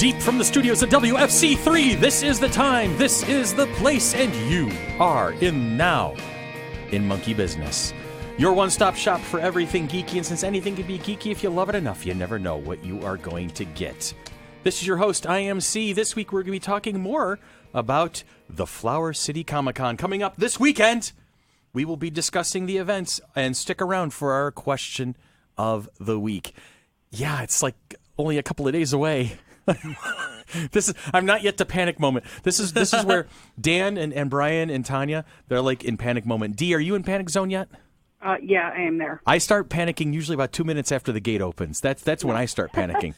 deep from the studios at WFC3. This is the time, this is the place, and you are in now in Monkey Business. Your one-stop shop for everything geeky, and since anything can be geeky if you love it enough, you never know what you are going to get. This is your host, IMC. This week we're going to be talking more about the Flower City Comic-Con. Coming up this weekend, we will be discussing the events, and stick around for our question of the week. Yeah, it's like only a couple of days away. I'm not yet to panic moment. This is where Dan and Brian and Tanya, they're like in panic moment. Dee, are you in panic zone yet? Yeah, I am there. I start panicking usually about 2 minutes after the gate opens. That's when I start panicking.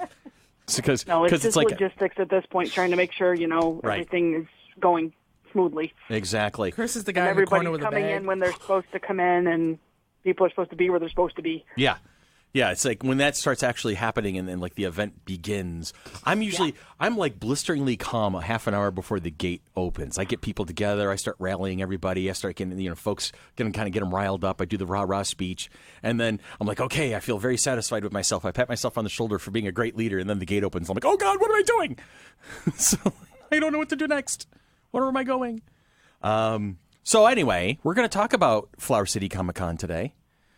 It's just like logistics at this point, trying to make sure everything is going smoothly. Exactly. Chris is the guy in the corner with a bag. Everybody's coming in when they're supposed to come in, and people are supposed to be where they're supposed to be. Yeah. Yeah, it's like when that starts actually happening and then like the event begins, I'm like blisteringly calm a half an hour before the gate opens. I get people together, I start rallying everybody, I start getting, folks, kind of get them riled up. I do the rah-rah speech, and then I'm like, okay, I feel very satisfied with myself. I pat myself on the shoulder for being a great leader, and then the gate opens. I'm like, oh God, what am I doing? So I don't know what to do next. Where am I going? So anyway, we're going to talk about Flower City Comic-Con today.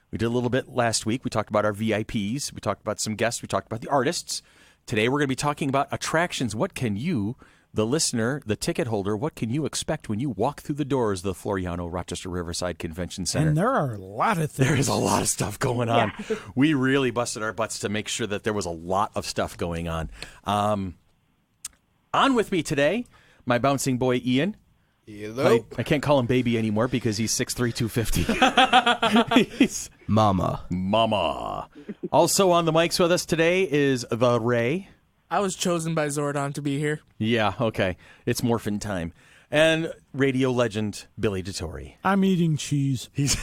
We did a little bit last week. We talked about our VIPs. We talked about some guests. We talked about the artists. Today we're going to be talking about attractions. What can you, the listener, the ticket holder, what can you expect when you walk through the doors of the Floriano Rochester Riverside Convention Center? And there are a lot of things. There is a lot of stuff going on. Yeah. We really busted our butts to make sure that there was a lot of stuff going on. On with me today, my bouncing boy, Ian. Hello. I can't call him baby anymore because he's 6'3", 250. He's Mama. Also on the mics with us today is the Ray. I was chosen by Zordon to be here. Yeah, okay. It's morphin' time. And radio legend Billy DeTore. I'm eating cheese. What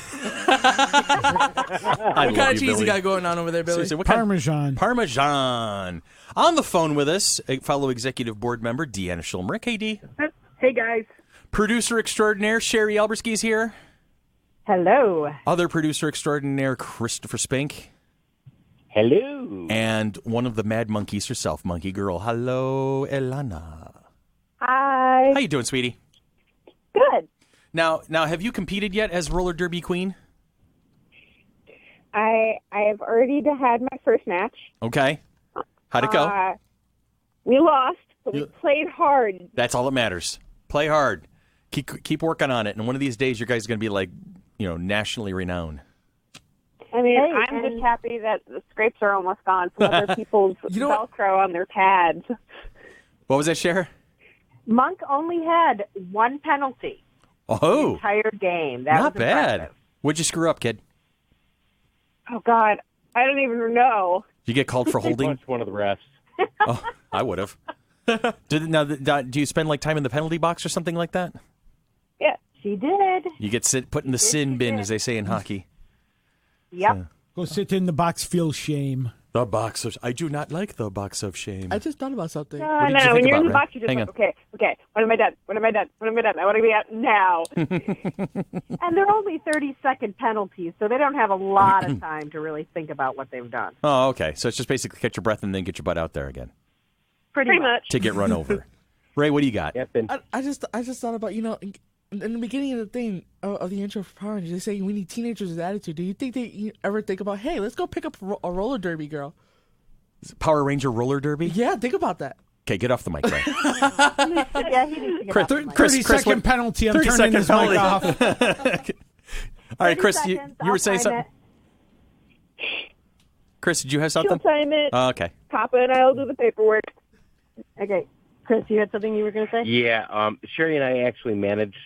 kind of cheese you got going on over there, Billy? Seriously, what Parmesan. Parmesan. On the phone with us, a fellow executive board member, Deanna Schulmerick. Hey, Dee. Hey, guys. Producer extraordinaire Sherry Alberski's here. Hello. Other producer extraordinaire Christopher Spink. Hello. And one of the Mad Monkeys herself, Monkey Girl. Hello, Elana. Hi. How you doing, sweetie? Good. Now, have you competed yet as roller derby queen? I have already had my first match. Okay. How'd it go? We lost, but we played hard. That's all that matters. Play hard. Keep working on it, and one of these days, your guys are going to be like, nationally renowned. I mean, I'm just happy that the scrapes are almost gone from other people's Velcro on their pads. What was that, Cher? Monk only had one penalty. Oh, the entire game. That not was bad. impressive. What'd you screw up, kid? Oh God, I don't even know. Did you get called for holding? Punched one of the refs. Oh, I would have. Do you spend like time in the penalty box or something like that? Yeah, she did. You get put in the sin bin, as they say in hockey. Yep. So. Go sit in the box, feel shame. The box of... I do not like the box of shame. I just thought about something. No, What did you think when you're in about, the box, you're just like, okay, when am I done? When am I done? When am I done? I want to be out now. And they're only 30-second penalties, so they don't have a lot of time to really think about what they've done. Oh, okay. So it's just basically catch your breath and then get your butt out there again. Pretty much. To get run over. Ray, what do you got? Yep, I just thought about, in the beginning of the thing, of the intro for Power Rangers, they say we need teenagers with attitude. Do you think they ever think about, hey, let's go pick up a roller derby girl? Power Ranger roller derby? Yeah, think about that. Okay, get off the mic, Ray. Yeah, he needs to get off the mic. 30-second penalty. I'm turning his mic off. All right, Chris, you were saying I'll time something? Chris, did you have something? She'll time it. Oh, okay. Papa and I will do the paperwork. Okay. Chris, you had something you were going to say? Yeah, Sherry and I actually managed.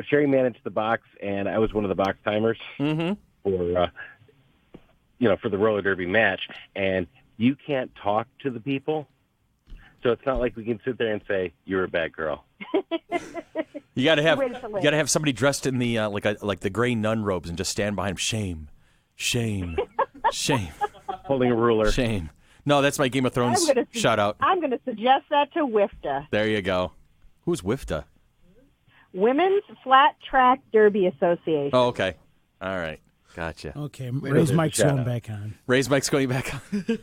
Sherry managed the box, and I was one of the box timers for for the roller derby match. And you can't talk to the people, so it's not like we can sit there and say you're a bad girl. You got to have somebody dressed in the like the gray nun robes and just stand behind him. Shame, shame, shame. Holding a ruler. Shame. No, that's my Game of Thrones shout out. I'm going to suggest that to WIFTA. There you go. Who's WIFTA? Women's Flat Track Derby Association. Oh, okay. All right. Gotcha. Okay, Ray's mic's going back on. Ray's mic's going back on.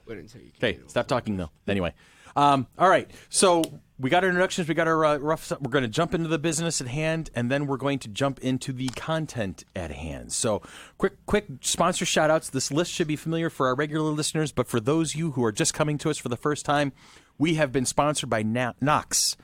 Okay, stop talking, though. Anyway. All right. So we got our introductions. We got our rough. We're going to jump into the business at hand, and then we're going to jump into the content at hand. So quick sponsor shout-outs. This list should be familiar for our regular listeners, but for those of you who are just coming to us for the first time, we have been sponsored by Knox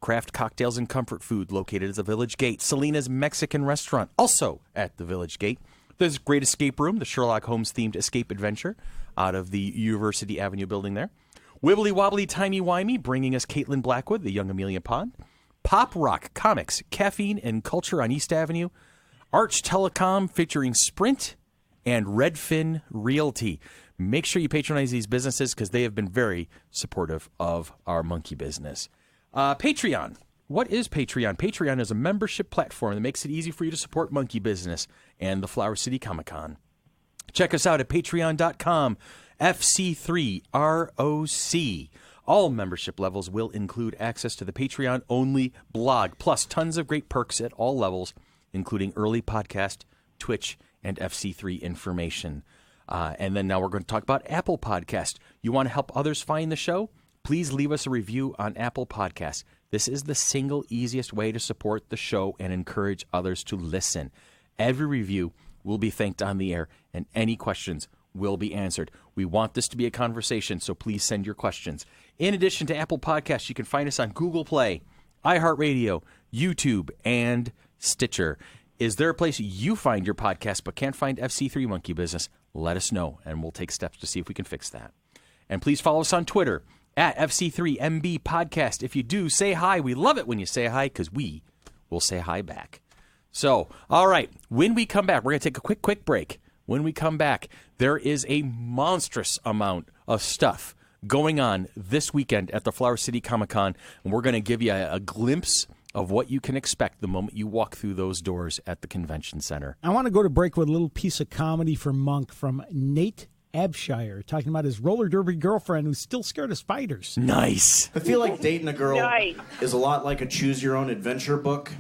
Craft Cocktails and Comfort Food, located at the Village Gate. Selena's Mexican Restaurant, also at the Village Gate. There's Great Escape Room, the Sherlock Holmes-themed escape adventure out of the University Avenue building there. Wibbly Wobbly Timey Wimey, bringing us Caitlin Blackwood, the Young Amelia Pond. Pop Rock Comics, Caffeine and Culture on East Avenue. Arch Telecom featuring Sprint, and Redfin Realty. Make sure you patronize these businesses because they have been very supportive of our monkey business. Patreon. What is Patreon? Patreon is a membership platform that makes it easy for you to support Monkey Business and the Flower City Comic-Con. Check us out at patreon.com, FC3ROC. All membership levels will include access to the Patreon-only blog, plus tons of great perks at all levels, including early podcast, Twitch, and FC3 information. And then now we're going to talk about Apple Podcast. You want to help others find the show? Please leave us a review on Apple Podcasts. This is the single easiest way to support the show and encourage others to listen. Every review will be thanked on the air, and any questions will be answered. We want this to be a conversation, so please send your questions. In addition to Apple Podcasts, you can find us on Google Play, iHeartRadio, YouTube, and Stitcher. Is there a place you find your podcast but can't find FC3 Monkey Business? Let us know, and we'll take steps to see if we can fix that. And please follow us on Twitter, at FC3MB Podcast. If you do, say hi. We love it when you say hi because we will say hi back. So, all right, when we come back, we're going to take a quick break. When we come back, there is a monstrous amount of stuff going on this weekend at the Flower City Comic-Con, and we're going to give you a glimpse of what you can expect the moment you walk through those doors at the convention center. I want to go to break with a little piece of comedy for Monk from Nate Abshire, talking about his roller derby girlfriend who's still scared of spiders. Nice. I feel like dating a girl is a lot like a choose-your-own-adventure book.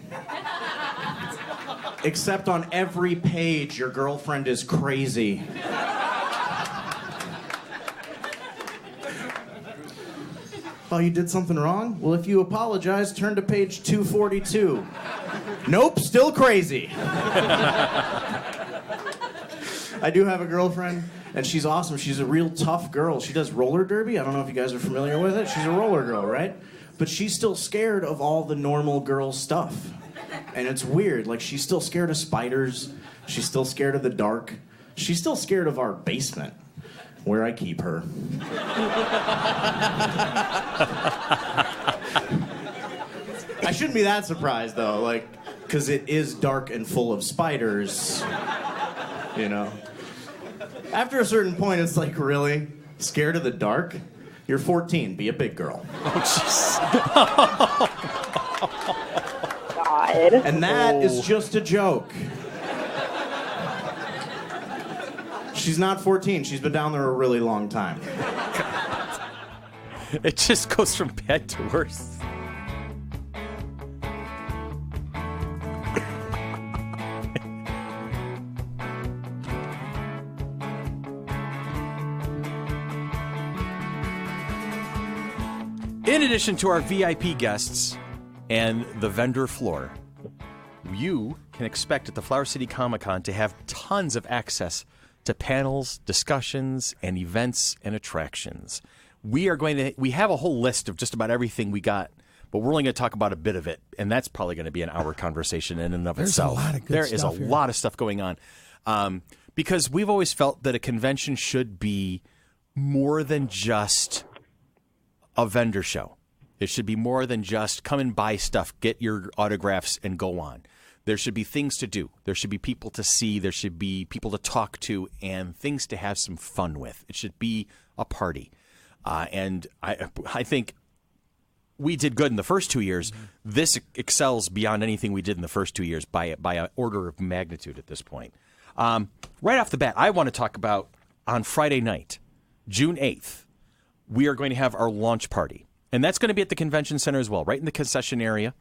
Except on every page, your girlfriend is crazy. Oh, you did something wrong? Well, if you apologize, turn to page 242. Nope, still crazy. I do have a girlfriend, and she's awesome. She's a real tough girl. She does roller derby. I don't know if you guys are familiar with it. She's a roller girl, right? But she's still scared of all the normal girl stuff. And it's weird. Like, she's still scared of spiders. She's still scared of the dark. She's still scared of our basement, where I keep her. I shouldn't be that surprised, though, like, because it is dark and full of spiders, you know. After a certain point, it's like, really? Scared of the dark? You're 14. Be a big girl. God. And that is just a joke. She's not 14. She's been down there a really long time. It just goes from bad to worse. In addition to our VIP guests and the vendor floor, you can expect at the Flower City Comic-Con to have tons of access to panels, discussions, and events and attractions. We have a whole list of just about everything we got, but we're only going to talk about a bit of it, and that's probably going to be an hour conversation in and of itself. There is a lot of stuff going on. Because we've always felt that a convention should be more than just a vendor show. It should be more than just come and buy stuff, get your autographs, and go on. There should be things to do. There should be people to see. There should be people to talk to and things to have some fun with. It should be a party. And I think we did good in the first 2 years. Mm-hmm. This excels beyond anything we did in the first 2 years by an order of magnitude at this point. Right off the bat, I want to talk about on Friday night, June 8th, we are going to have our launch party. And that's going to be at the convention center as well, right in the concession area.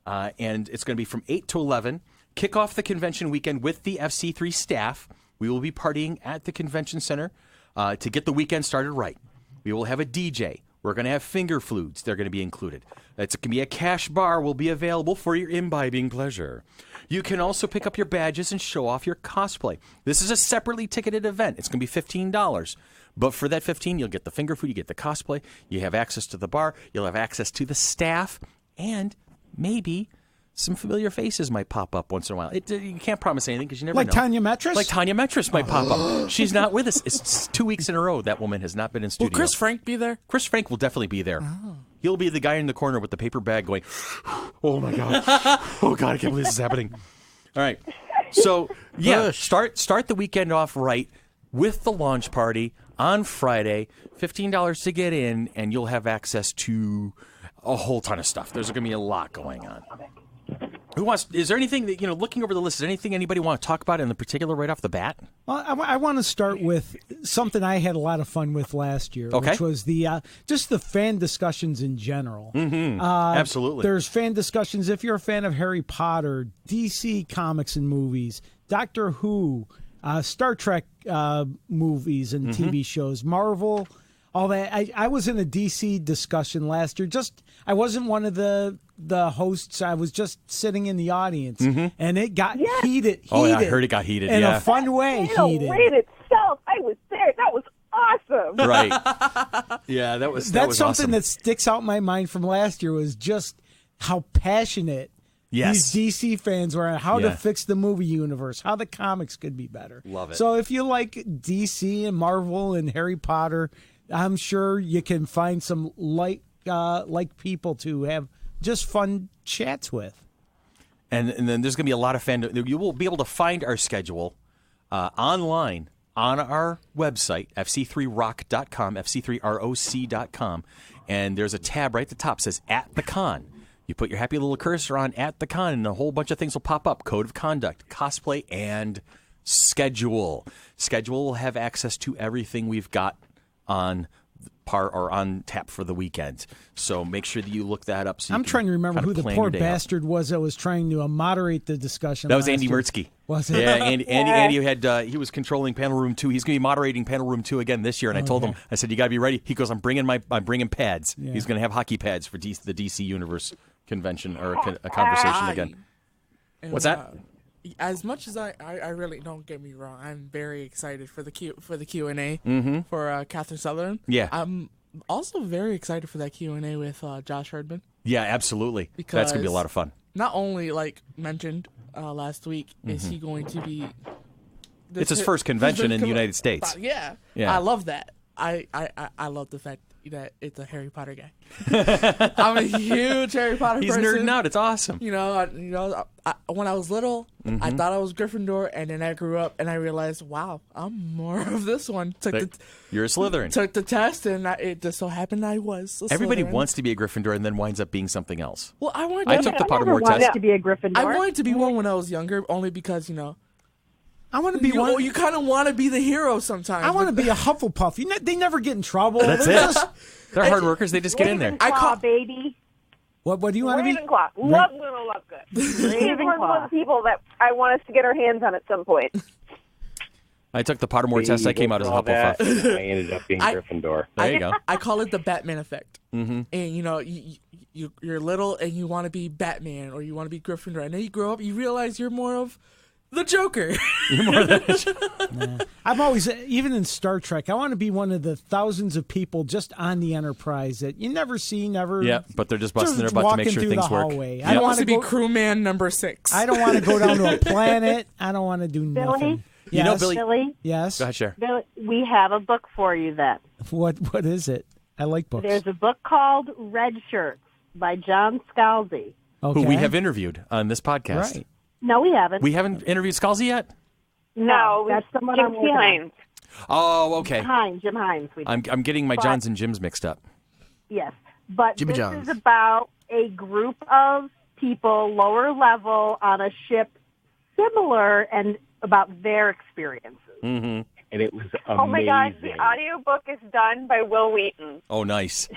And it's going to be from 8 to 11. Kick off the convention weekend with the FC3 staff. We will be partying at the convention center to get the weekend started right. We will have a DJ. We're going to have finger foods. They're going to be included. It's going to be a cash bar will be available for your imbibing pleasure. You can also pick up your badges and show off your cosplay. This is a separately ticketed event. It's going to be $15. But for that $15, you'll get the finger food, you get the cosplay, you have access to the bar, you'll have access to the staff, and maybe some familiar faces might pop up once in a while. You can't promise anything because you never know. Like Tanya Metris? Like Tanya Metris might pop up. She's not with us. It's 2 weeks in a row that woman has not been in studio. Will Chris Frank be there? Chris Frank will definitely be there. Oh. He'll be the guy in the corner with the paper bag going, oh, my God. Oh, God, I can't believe this is happening. All right. So, yeah, start the weekend off right with the launch party on Friday. $15 to get in, and you'll have access to a whole ton of stuff. There's going to be a lot going on. Is there anything that, looking over the list, is there anything anybody want to talk about in the particular right off the bat? Well, I want to start with something I had a lot of fun with last year, which was the just the fan discussions in general. Mm-hmm. Absolutely. There's fan discussions if you're a fan of Harry Potter, DC comics and movies, Doctor Who, Star Trek movies and TV shows, Marvel, all that. I was in a DC discussion last year. I wasn't one of the hosts. I was just sitting in the audience, and it got heated. Oh, yeah, I heard it got heated. In a fun way, heated. Raid itself, I was there. That was awesome. Right. Yeah, that was something awesome. that sticks out in my mind from last year was just how passionate these DC fans were on how to fix the movie universe, how the comics could be better. Love it. So if you like DC and Marvel and Harry Potter, I'm sure you can find some like people to have just fun chats with. And then there's going to be a lot of fan. You will be able to find our schedule online on our website, fc3rock.com, fc3roc.com. And there's a tab right at the top that says At the Con. You put your happy little cursor on At the Con, and a whole bunch of things will pop up. Code of conduct, cosplay, and schedule. Schedule will have access to everything we've got on on tap for the weekend. So make sure that you look that up. So I'm trying to remember who the poor bastard was that was trying to moderate the discussion. That was Andy Mertzke. Was it? Yeah, Andy had he was controlling Panel Room 2. He's going to be moderating Panel Room 2 again this year. And I told him, I said, you got to be ready. He goes, I'm bringing pads. Yeah. He's going to have hockey pads for the DC Universe convention or a conversation again. What's that? As much as I really, don't get me wrong, I'm very excited for the Q&A for Catherine Sutherland. Yeah. I'm also very excited for that Q&A with Josh Herdman. Yeah, absolutely. Because that's going to be a lot of fun. Not only, like mentioned last week, is he going to be... It's his first convention in the United States. Yeah. I love that. I love the fact that it's a Harry Potter guy. I'm a huge Harry Potter person. He's nerding out. It's awesome. When I was little, I thought I was Gryffindor, and then I grew up and I realized, wow, I'm more of this one. You're a Slytherin. Took the test, and it just so happened I was a Everybody Slytherin. wants to be a Gryffindor and then winds up being something else. Well, I took the Pottermore test. To be a Gryffindor. I wanted to be one when I was younger, only because I want to be one. You kind of want to be the hero sometimes. I want to be a Hufflepuff. They never get in trouble. That's it. They're hard workers. They just get in there. Ravenclaw, baby. What do you want to be? Ravenclaw. Love Little Lovegood. He's one of those people that I want us to get our hands on at some point. I took the Pottermore test. I came out as a Hufflepuff. I ended up being Gryffindor. There you go. I call it the Batman effect. Mm-hmm. And you're little and you want to be Batman or you want to be Gryffindor, and then you grow up, you realize you're more of the Joker. You're more than a I'm always, even in Star Trek, I want to be one of the thousands of people just on the Enterprise that you never see, Yeah, but they're just busting their butt to make sure things work. I don't want to be crewman number 6. I don't want to go down to a planet. I don't want to do nothing. Billy? Billy? Yes? Go ahead, Cher. Billy, we have a book for you then. What is it? I like books. There's a book called Red Shirts by John Scalzi. Okay. Who we have interviewed on this podcast. Right. No, we haven't. We haven't interviewed Scalzi yet? No, that's someone Jim Hines. Oh, okay. Jim Hines. I'm getting my Johns and Jims mixed up. Yes, but Jimmy this Johns. is about a group of people, lower level, on a ship, similar, and about their experiences. Mm-hmm. And it was amazing. Oh my gosh, the audiobook is done by Will Wheaton. Oh, nice.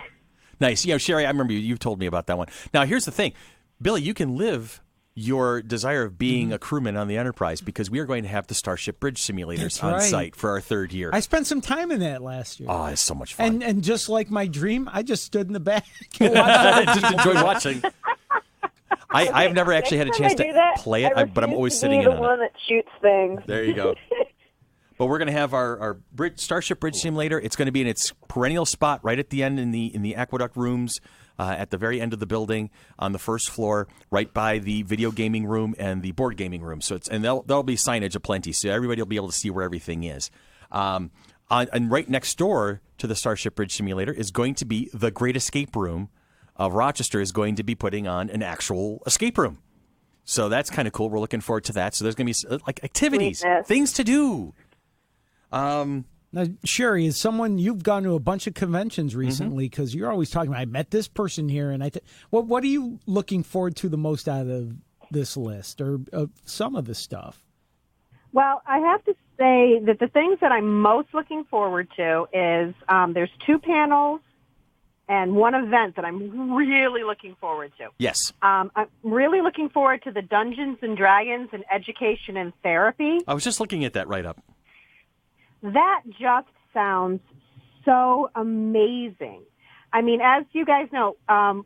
Nice. Sherry, I remember you've told me about that one. Now, here's the thing. Billy, you can live your desire of being a crewman on the Enterprise, because we are going to have the Starship Bridge simulators on site for our 3rd year. I spent some time in that last year. Oh, it's so much fun. And just like my dream, I just stood in the back. Just enjoy watching. I've never actually had a chance to play it, but I'm always sitting in on it. The one that shoots things. There you go. But we're going to have our Starship Bridge Simulator. It's going to be in its perennial spot right at the end in the aqueduct rooms at the very end of the building on the 1st floor, right by the video gaming room and the board gaming room. So there'll be signage aplenty, so everybody will be able to see where everything is. And right next door to the Starship Bridge Simulator is going to be the Great Escape Room of Rochester is going to be putting on an actual escape room. So that's kind of cool. We're looking forward to that. So there's going to be like activities, things to do. Now, Sherry, as someone, you've gone to a bunch of conventions recently because you're always talking about, I met this person here. And what are you looking forward to the most out of this list or some of the stuff? Well, I have to say that the things that I'm most looking forward to is there's 2 panels and 1 event that I'm really looking forward to. Yes. I'm really looking forward to the Dungeons and Dragons and Education and Therapy. I was just looking at that right up. That just sounds so amazing. I mean, as you guys know,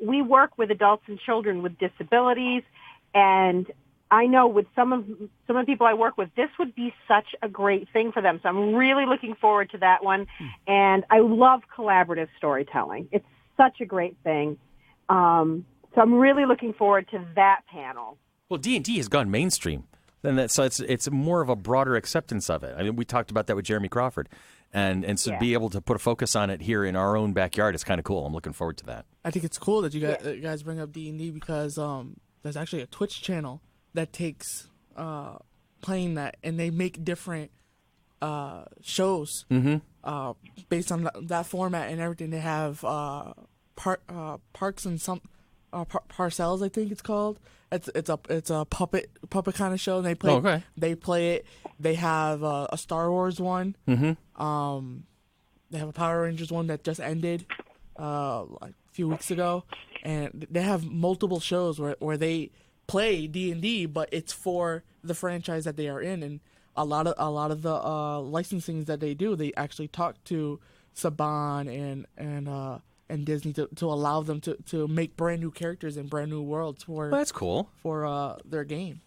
we work with adults and children with disabilities, and I know with some of the people I work with, this would be such a great thing for them. So I'm really looking forward to that one. And I love collaborative storytelling. It's such a great thing. So I'm really looking forward to that panel. Well, D&D has gone mainstream. So it's more of a broader acceptance of it. I mean, we talked about that with Jeremy Crawford, and so to be able to put a focus on it here in our own backyard is kind of cool. I'm looking forward to that. I think it's cool that you guys bring up D&D because there's actually a Twitch channel that takes playing that, and they make different shows based on that format and everything. They have Parks and some Parcells, I think it's called. It's a puppet kind of show. And they play it. They have a Star Wars one. They have a Power Rangers one that just ended like a few weeks ago, and they have multiple shows where they play D&D, but it's for the franchise that they are in. And a lot of the licensings that they do, they actually talk to Saban and Disney to allow them to make brand new characters and brand new worlds for that's cool for their game.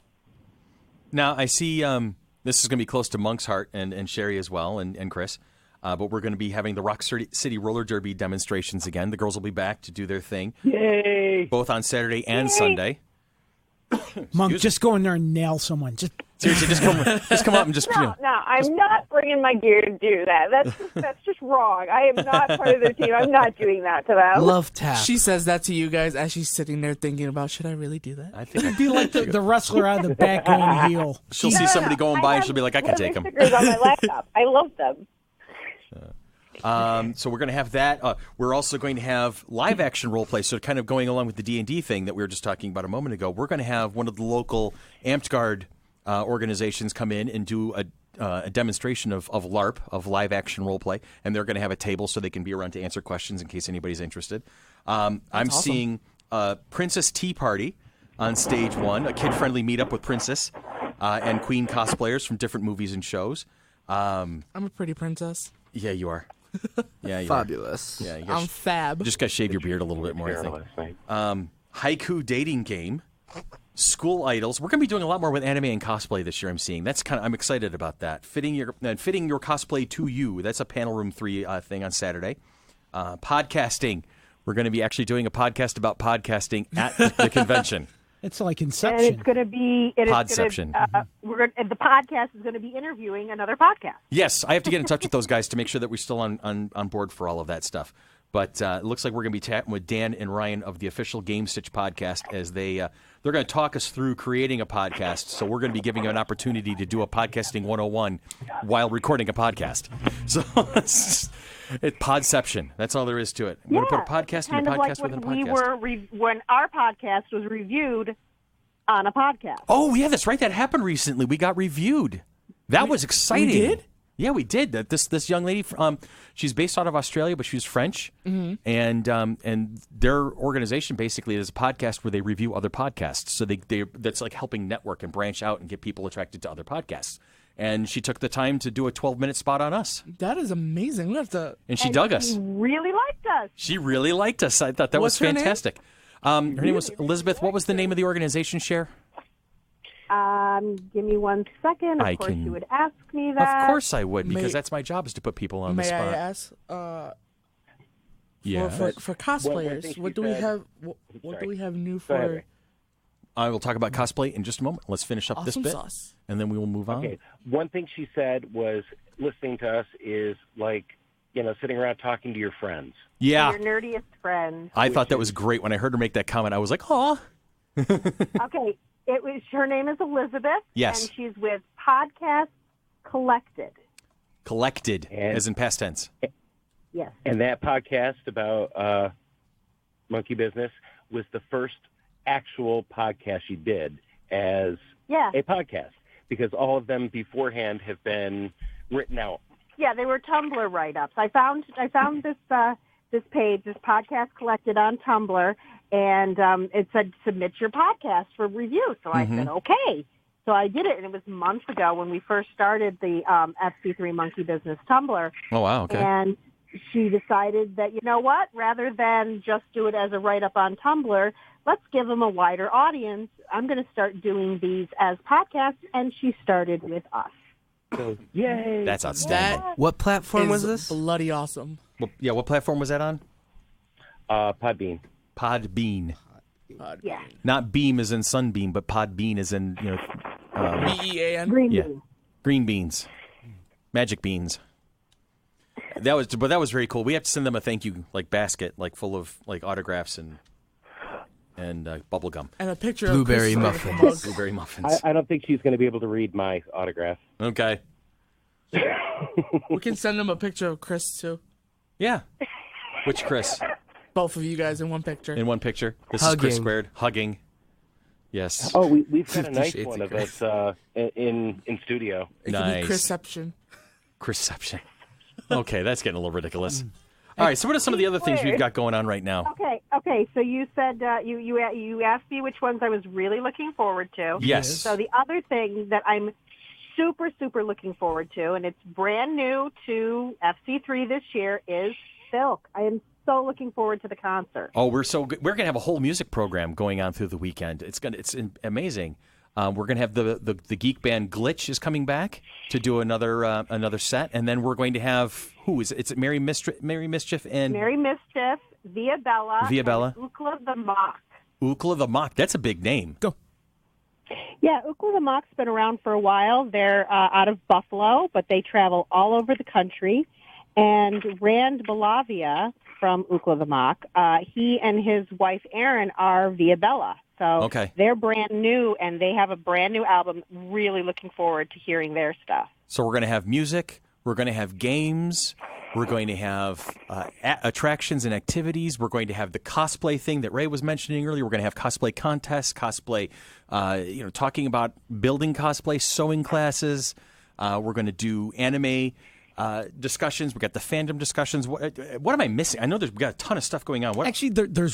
Now I see this is going to be close to Monk's heart and Sherry as well and Chris, but we're going to be having the Rock City Roller Derby demonstrations again. The girls will be back to do their thing. Yay! Both on Saturday and Sunday. Monk, just go in there and nail someone. Seriously, just come up and just. No, I'm not bringing my gear to do that. That's just wrong. I am not part of their team. I'm not doing that to them. Love tap. She says that to you guys as she's sitting there thinking about, should I really do that? I think I'd be like the wrestler out of the back going heel. She'll see somebody going by and she'll be like, I can take them. Stickers on my laptop. I love them. So we're going to have that. We're also going to have live action role play. So kind of going along with the D&D thing that we were just talking about a moment ago, we're going to have one of the local Amped Guard organizations come in and do a demonstration of LARP, of live action role play, and they're going to have a table so they can be around to answer questions in case anybody's interested. I'm awesome. Seeing Princess Tea Party on stage 1, a kid-friendly meetup with Princess and Queen cosplayers from different movies and shows. I'm a pretty princess. Yeah, you are. Yeah, you fabulous. Are. Yeah, I'm fab. Just got to shave your beard a little bit more, I think. Haiku dating game, school idols. We're going to be doing a lot more with anime and cosplay this year. I'm seeing I'm excited about that. Fitting your cosplay to you. That's a Panel Room 3 thing on Saturday. Podcasting. We're going to be actually doing a podcast about podcasting at the convention. It's like Inception. And it's going to be Podception. The podcast is going to be interviewing another podcast. Yes, I have to get in touch with those guys to make sure that we're still on board for all of that stuff. But it looks like we're going to be chatting with Dan and Ryan of the official Game Stitch podcast as they're going to talk us through creating a podcast. So we're going to be giving you an opportunity to do a podcasting 101 while recording a podcast. So it's Podception. That's all there is to it. I'm going to put a podcast in a podcast within a podcast. When our podcast was reviewed on a podcast. Oh, yeah, that's right. That happened recently. We got reviewed. That was exciting. We did? Yeah, we did. This young lady, she's based out of Australia, but she's French, and their organization basically is a podcast where they review other podcasts. So that's like helping network and branch out and get people attracted to other podcasts. And she took the time to do a 12-minute spot on us. That is amazing. We have to. And she dug us. She really liked us. She really liked us. I thought that was fantastic. Her name was Elizabeth. What was the name of the organization, Cher? Give me 1 second. Of course, you would ask me that. Of course I would, because that's my job is to put people on the spot. May I ask? Yeah. For cosplayers, what do we have? What do we have new for? I will talk about cosplay in just a moment. Let's finish up this bit, and then we will move on. Okay. One thing she said was listening to us is like, sitting around talking to your friends. Yeah. Your nerdiest friends. I thought that was great. When I heard her make that comment, I was like, "Aw." Okay. Her name is Elizabeth. Yes. And she's with Podcast Collected. Collected, as in past tense. Yes. And that podcast about Monkey Business was the first actual podcast she did as a podcast, because all of them beforehand have been written out. Yeah, they were Tumblr write-ups. I found this page, this Podcast Collected on Tumblr, and it said submit your podcast for review. So I said okay. So I did it, and it was months ago when we first started the FC3 Monkey Business Tumblr. Oh wow! Okay. And she decided that, you know what, rather than just do it as a write-up on Tumblr, let's give them a wider audience. I'm going to start doing these as podcasts, and she started with us. So, yay! That's outstanding. What platform was this? Bloody awesome. Well, yeah, what platform was that on? Podbean. Podbean. Yeah. Not beam as in sunbeam, but Podbean as in, BEAN. Green bean. Green beans. Magic beans. That was very cool. We have to send them a thank you basket full of autographs and bubble gum. And a picture Blueberry of muffins. Blueberry muffins. I don't think she's going to be able to read my autograph. Okay. We can send them a picture of Chris, too. Yeah. Which Chris? Both of you guys in one picture. In one picture. This Hugging. is Chris Squared. Hugging. Yes. Oh, we've got a nice Shades one of of us in studio. It could be Chrisception. Chrisception. Okay, that's getting a little ridiculous. All right, so what are some of the other things we've got going on right now? Okay. So you said you asked me which ones I was really looking forward to. Yes. So the other thing that I'm super, super looking forward to, and it's brand new to FC3 this year, is Silk. I am so looking forward to the concert. Oh, we're so good. We're going to have a whole music program going on through the weekend. It's amazing. We're going to have the geek band Glitch is coming back to do another set, and then we're going to have it's Mary Mischief, Mary Mischief, Via Bella, and Ookla the Mock. Ookla the Mock. That's a big name. Go. Yeah, Ookla the Mock's been around for a while. They're out of Buffalo, but they travel all over the country. And Rand Balavia from Ookla the Mock, he and his wife Erin are Via Bella. So they're brand new, and they have a brand new album. Really looking forward to hearing their stuff. So we're going to have music. We're going to have games. We're going to have attractions and activities. We're going to have the cosplay thing that Ray was mentioning earlier. We're going to have cosplay contests, cosplay, talking about building cosplay, sewing classes. We're going to do anime discussions. We got the fandom discussions. What am I missing? I know we got a ton of stuff going on. Actually, there's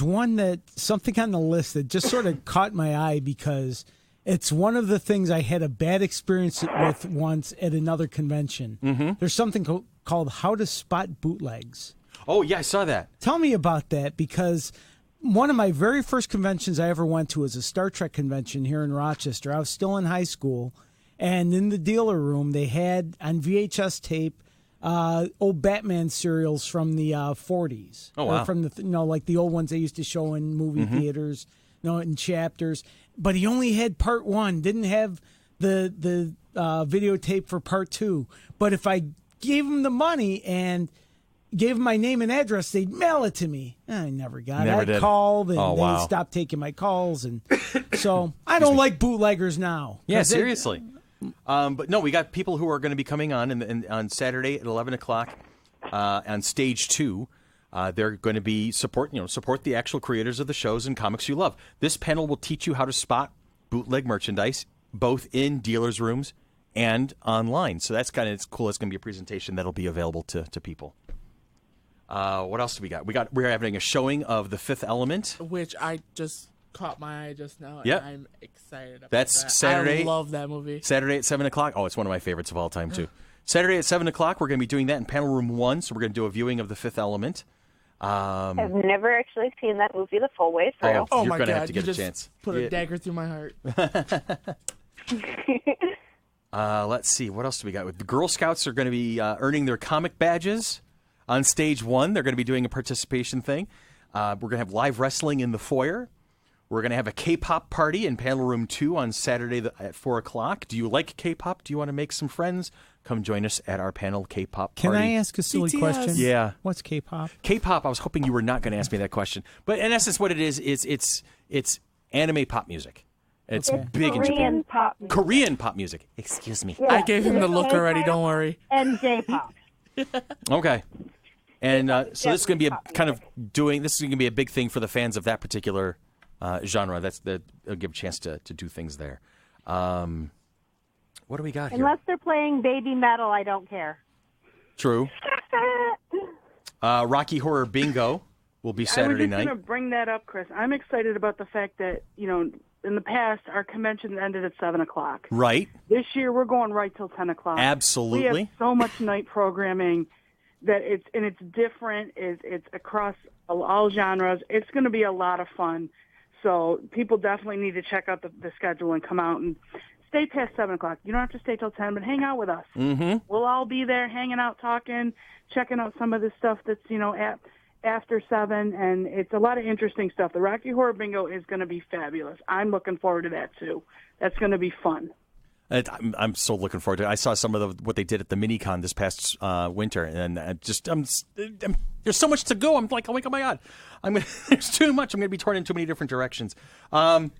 something on the list that just sort of caught my eye because it's one of the things I had a bad experience with once at another convention. Mm-hmm. There's something called How to Spot Bootlegs. Oh, yeah, I saw that. Tell me about that, because one of my very first conventions I ever went to was a Star Trek convention here in Rochester. I was still in high school, and in the dealer room, they had on VHS tape old Batman serials from the 40s. Oh, wow. Or from like the old ones they used to show in movie theaters, in chapters. But he only had part one, didn't have the videotape for part two. But if I gave him the money and gave him my name and address, they'd mail it to me. I never got it. I called, and they stopped taking my calls. And so I don't like bootleggers now. Yeah, seriously. But no, we got people who are going to be coming on on Saturday at 11 o'clock on stage 2. They're going to be support the actual creators of the shows and comics you love. This panel will teach you how to spot bootleg merchandise, both in dealers' rooms and online. So that's kind of cool. It's going to be a presentation that'll be available to people. What else do we got? We're having a showing of The Fifth Element, which I just caught my eye just now. Yep. And I'm excited about That's Saturday. I love that movie. Saturday at 7 o'clock. Oh, it's one of my favorites of all time, too. Saturday at 7 o'clock, we're going to be doing that in Panel Room 1, so we're going to do a viewing of The Fifth Element. I've never actually seen that movie the full way through. Oh you're my going to God, have to get you a just chance. Put a dagger through my heart. Let's see. What else do we got? The Girl Scouts are going to be earning their comic badges on stage 1. They're going to be doing a participation thing. We're going to have live wrestling in the foyer. We're going to have a K-pop party in Panel Room 2 on Saturday at 4 o'clock. Do you like K-pop? Do you want to make some friends? Come join us at our panel K-pop party. Can I ask a silly question? Yeah. What's K-pop? K-pop, I was hoping you were not going to ask me that question. But in essence, what it is it's anime pop music. It's big in Japan. Korean pop music. Excuse me. Yeah. I gave him the look already, don't worry. And J-pop. Okay. And so this is going to be this is going to be a big thing for the fans of that particular genre. It'll give a chance to do things there. What do we got here? Unless they're playing baby metal, I don't care. True. Rocky Horror Bingo will be Saturday night. I was just going to bring that up, Chris. I'm excited about the fact that, in the past, our convention ended at 7 o'clock. Right. This year, we're going right till 10 o'clock. Absolutely. We have so much night programming that it's different. It's across all genres. It's going to be a lot of fun. So people definitely need to check out the schedule and come out and stay past 7 o'clock. You don't have to stay till 10, but hang out with us. Mm-hmm. We'll all be there hanging out, talking, checking out some of the stuff that's, after 7, and it's a lot of interesting stuff. The Rocky Horror Bingo is going to be fabulous. I'm looking forward to that, too. That's going to be fun. I'm so looking forward to it. I saw some of what they did at the Minicon this past winter, and there's so much to go. I'm like, oh my God, there's too much. I'm going to be torn in too many different directions. What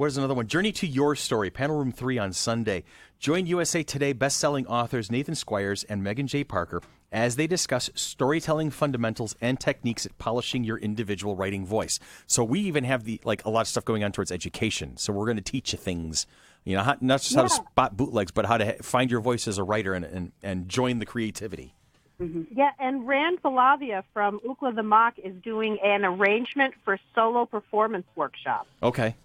is another one? Journey to Your Story, Panel Room 3 on Sunday. Join USA Today best-selling authors Nathan Squires and Megan J. Parker as they discuss storytelling fundamentals and techniques at polishing your individual writing voice. So we even have a lot of stuff going on towards education. So we're going to teach you things, not just how to spot bootlegs, but how to find your voice as a writer and join the creativity. Mm-hmm. Yeah, and Rand Balavia from Ookla the Mock is doing an arrangement for solo performance workshop. Okay.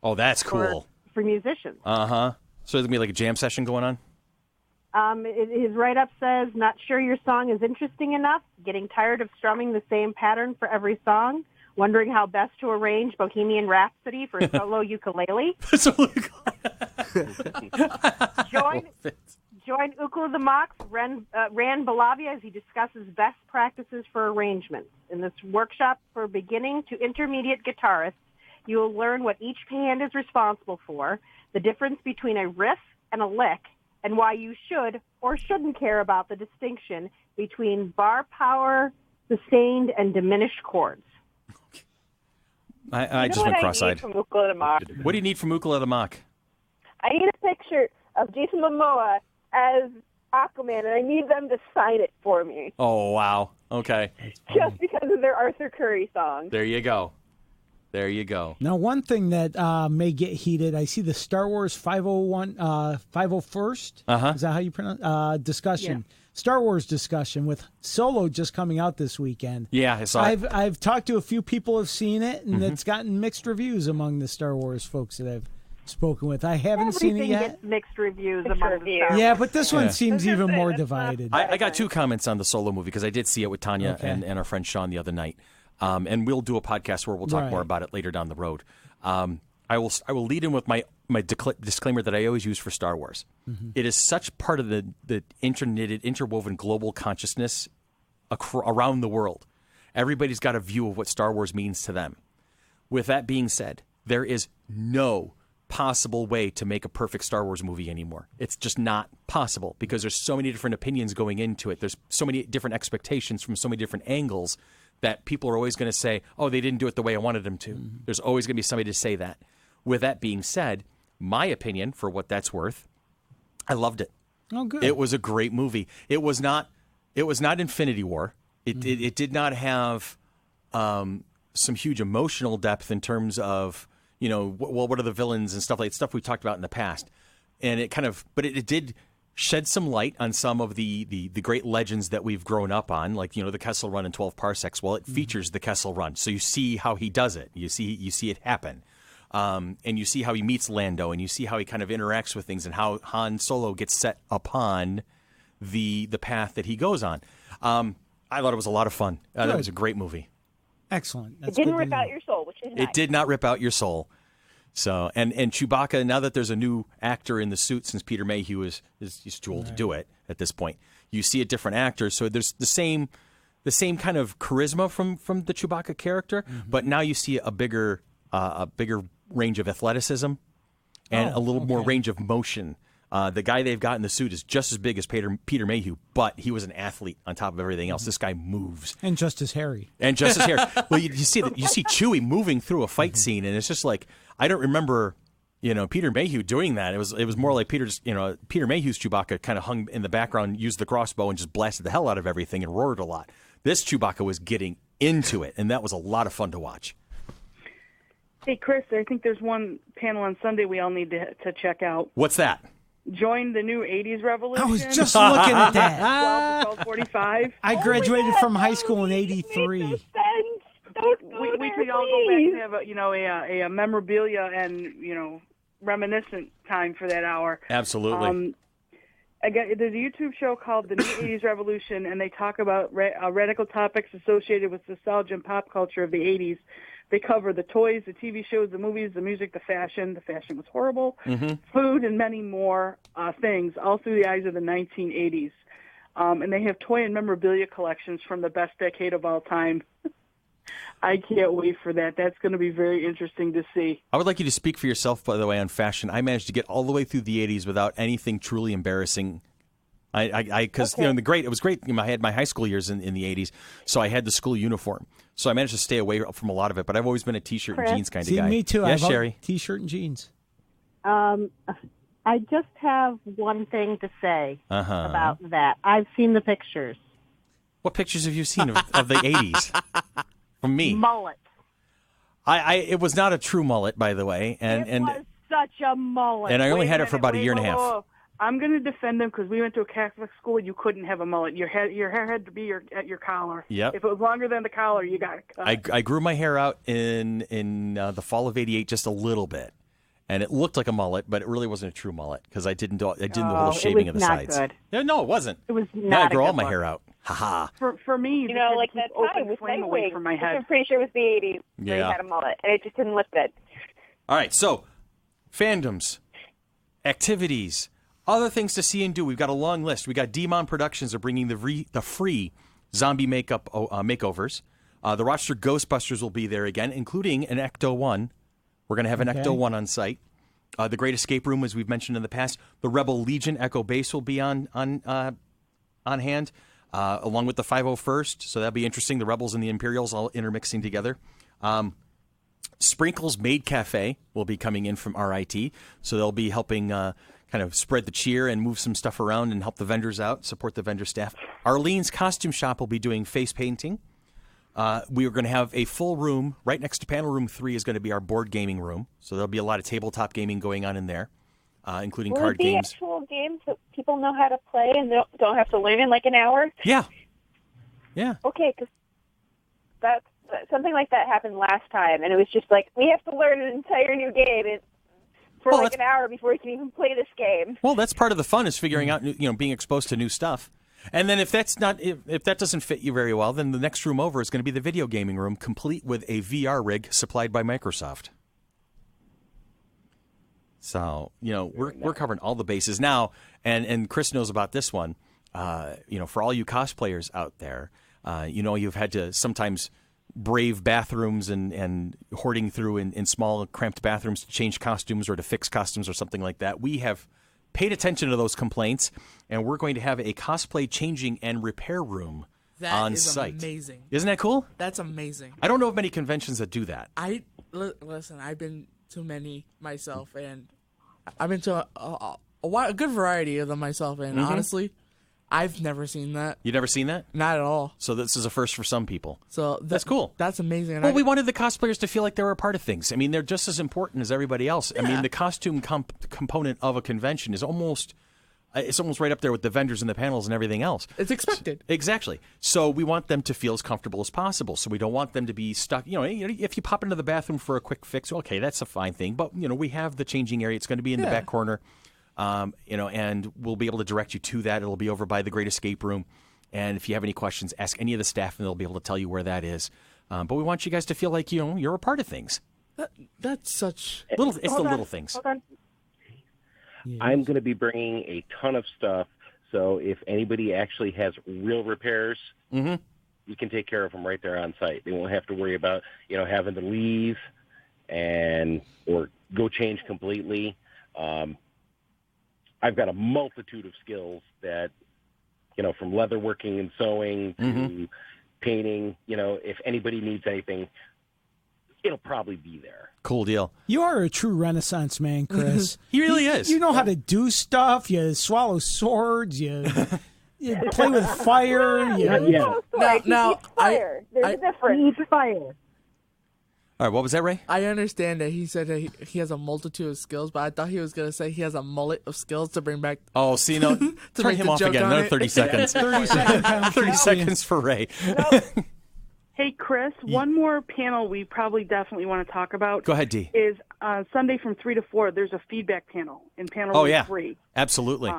Oh, that's cool. For musicians. Uh-huh. So there's going to be like a jam session going on? His write-up says, not sure your song is interesting enough, getting tired of strumming the same pattern for every song, wondering how best to arrange Bohemian Rhapsody for solo ukulele. Join Ookla the Mock's Rand Balavia as he discusses best practices for arrangements. In this workshop for beginning to intermediate guitarists, you will learn what each hand is responsible for, the difference between a riff and a lick, and why you should or shouldn't care about the distinction between bar power, sustained, and diminished chords. I just went cross-eyed. What do you need from Ookla the Mock? I need a picture of Jason Momoa as Aquaman, and I need them to sign it for me. Oh, wow. Okay. Just because of their Arthur Curry song. There you go. Now, one thing that may get heated, I see the Star Wars 501st. Uh-huh. Is that how you pronounce discussion? Yeah. Star Wars discussion with Solo just coming out this weekend. Yeah, I saw it. I've talked to a few people who have seen it, and it's gotten mixed reviews among the Star Wars folks that I've spoken with. I haven't seen it yet. Everything gets mixed reviews among the Star Yeah, but this one seems even more divided. I got 2 comments on the Solo movie because I did see it with Tanya and our friend Sean the other night. And we'll do a podcast where we'll talk more about it later down the road. I will lead in with my disclaimer that I always use for Star Wars. Mm-hmm. It is such part of the interwoven global consciousness around the world. Everybody's got a view of what Star Wars means to them. With that being said, there is no possible way to make a perfect Star Wars movie anymore. It's just not possible because there's so many different opinions going into it. There's so many different expectations from so many different angles that people are always going to say, oh, they didn't do it the way I wanted them to. Mm-hmm. There's always going to be somebody to say that. With that being said, my opinion, for what that's worth, I loved it. Oh, good. It was a great movie. It was not Infinity War. It did not have some huge emotional depth in terms of, what are the villains and stuff we talked about in the past. it kind of, but it did shed some light on some of the great legends that we've grown up on, like, the Kessel Run in 12 parsecs. Well, it features the Kessel Run, so you see how he does it. You see it happen. And you see how he meets Lando, and you see how he kind of interacts with things, and how Han Solo gets set upon the path that he goes on. I thought it was a lot of fun. That was a great movie. Excellent. It didn't rip out your soul, which is nice. It did not rip out your soul. So, and Chewbacca, now that there's a new actor in the suit, since Peter Mayhew is too old to do it at this point, you see a different actor. So there's the same kind of charisma from the Chewbacca character, but now you see a bigger range of athleticism and a little more range of motion. The guy they've got in the suit is just as big as Peter Mayhew, but he was an athlete on top of everything else. This guy moves. And just as hairy. Well, you see Chewie moving through a fight scene, and it's just like, I don't remember, Peter Mayhew doing that. It was more like Peter Mayhew's Chewbacca kind of hung in the background, used the crossbow, and just blasted the hell out of everything and roared a lot. This Chewbacca was getting into it, and that was a lot of fun to watch. Hey, Chris, I think there's one panel on Sunday we all need to check out. What's that? Join the new 80s revolution. I was just looking at that. 12:45. I graduated from high school in '83. We could all go back and have a memorabilia and reminiscent time for that hour. Absolutely. Again, there's a YouTube show called The New 80s Revolution, and they talk about radical topics associated with nostalgia and pop culture of the 80s. They cover the toys, the TV shows, the movies, the music, the fashion. The fashion was horrible. Food, and many more things, all through the eyes of the 1980s. And they have toy and memorabilia collections from the best decade of all time. I can't wait for that. That's going to be very interesting to see. I would like you to speak for yourself, by the way, on fashion. I managed to get all the way through the 80s without anything truly embarrassing. Because it was great. I had my high school years in the 80s, so I had the school uniform. So I managed to stay away from a lot of it. But I've always been a T-shirt and jeans kind of guy. Me too. Yeah, Sherry. T-shirt and jeans. I just have one thing to say about that. I've seen the pictures. What pictures have you seen of the 80s? From me. Mullet. It was not a true mullet, by the way. It was such a mullet. And I only had it for about a year and a half. I'm going to defend them because we went to a Catholic school. You couldn't have a mullet. Your hair had to be at your collar. Yep. If it was longer than the collar, you got it cut. I grew my hair out in the fall of '88 just a little bit, and it looked like a mullet, but it really wasn't a true mullet because I didn't do the whole shaving of the sides. Good. Yeah, no, it wasn't. It was not. Now I grow all my hair out. Ha ha. For me, like that time with flame away from my head. I'm pretty sure it was the 80s where you had a mullet, and it just didn't look good. All right, so fandoms, activities, other things to see and do. We've got a long list. We got Demon Productions are bringing the free zombie makeup makeovers. The Rochester Ghostbusters will be there again, including an Ecto-1. We're going to have an Ecto-1 on site. The Great Escape Room, as we've mentioned in the past. The Rebel Legion Echo Base will be on hand, along with the 501st. So that'll be interesting. The Rebels and the Imperials all intermixing together. Sprinkles Maid Cafe will be coming in from RIT. So they'll be helping kind of spread the cheer and move some stuff around and help the vendors out, support the vendor staff. Arlene's Costume Shop will be doing face painting. We are going to have a full room. Right next to panel room 3 is going to be our board gaming room. So there'll be a lot of tabletop gaming going on in there, including card games. Will it be actual games that people know how to play and they don't have to learn in like an hour? Yeah. Okay, because that's something like that happened last time, and it was just like, we have to learn an entire new game for an hour before we can even play this game. Well, that's part of the fun is figuring out, being exposed to new stuff. And then if that doesn't fit you very well, then the next room over is going to be the video gaming room, complete with a VR rig supplied by Microsoft. So, we're covering all the bases now, and Chris knows about this one. For all you cosplayers out there, you've had to sometimes brave bathrooms and hoarding through in small, cramped bathrooms to change costumes or to fix costumes or something like that. We have paid attention to those complaints, and we're going to have a cosplay changing and repair room on site. That is amazing. Isn't that cool? That's amazing. I don't know of many conventions that do that. Listen, I've been to many myself, and I've been to a good variety of them myself, and honestly, I've never seen that. You never seen that? Not at all. So this is a first for some people. So that's cool. That's amazing. Well, we wanted the cosplayers to feel like they were a part of things. I mean, they're just as important as everybody else. Yeah. I mean, the costume component of a convention is almost right up there with the vendors and the panels and everything else. It's expected. Exactly. So we want them to feel as comfortable as possible. So we don't want them to be stuck. If you pop into the bathroom for a quick fix, okay, that's a fine thing. But, we have the changing area. It's going to be in the back corner, and we'll be able to direct you to that. It'll be over by the Great Escape Room. And if you have any questions, ask any of the staff, and they'll be able to tell you where that is. But we want you guys to feel like, you're a part of things. That's such... It's the little things. Hold on. Yes. I'm going to be bringing a ton of stuff, so if anybody actually has real repairs, you can take care of them right there on site. They won't have to worry about, having to leave or go change completely. I've got a multitude of skills that, from leatherworking and sewing to painting. If anybody needs anything, it'll probably be there. Cool deal. You are a true Renaissance man, Chris. He really is. You know how to do stuff. You swallow swords. You play with fire. Now, fire. There's a difference. He's fire. All right, what was that, Ray? I understand that he said that he has a multitude of skills, but I thought he was going to say he has a mullet of skills to bring back. Oh, see, no, turn him off again. Another 30 seconds. 30 seconds. 30 seconds for Ray. Nope. Hey, Chris, one more panel we probably definitely want to talk about. Go ahead, Dee. Is Sunday from 3 to 4, there's a feedback panel in panel 3. Absolutely.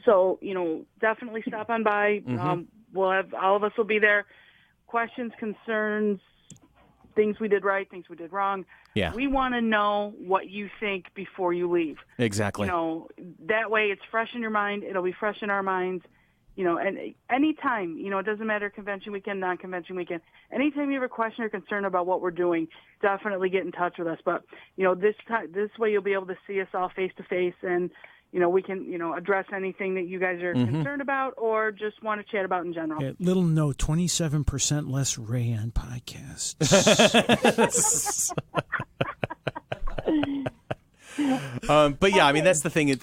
So, definitely stop on by. We'll have, all of us will be there. Questions, concerns, things we did right, things we did wrong. Yeah. We want to know what you think before you leave. Exactly. That way it's fresh in your mind. It'll be fresh in our minds. And anytime, it doesn't matter convention weekend, non-convention weekend, anytime you have a question or concern about what we're doing, definitely get in touch with us. But, this way you'll be able to see us all face to face, and, we can, address anything that you guys are concerned about or just want to chat about in general. Yeah, little note, 27% less Ray on podcasts. But yeah, I mean, that's the thing.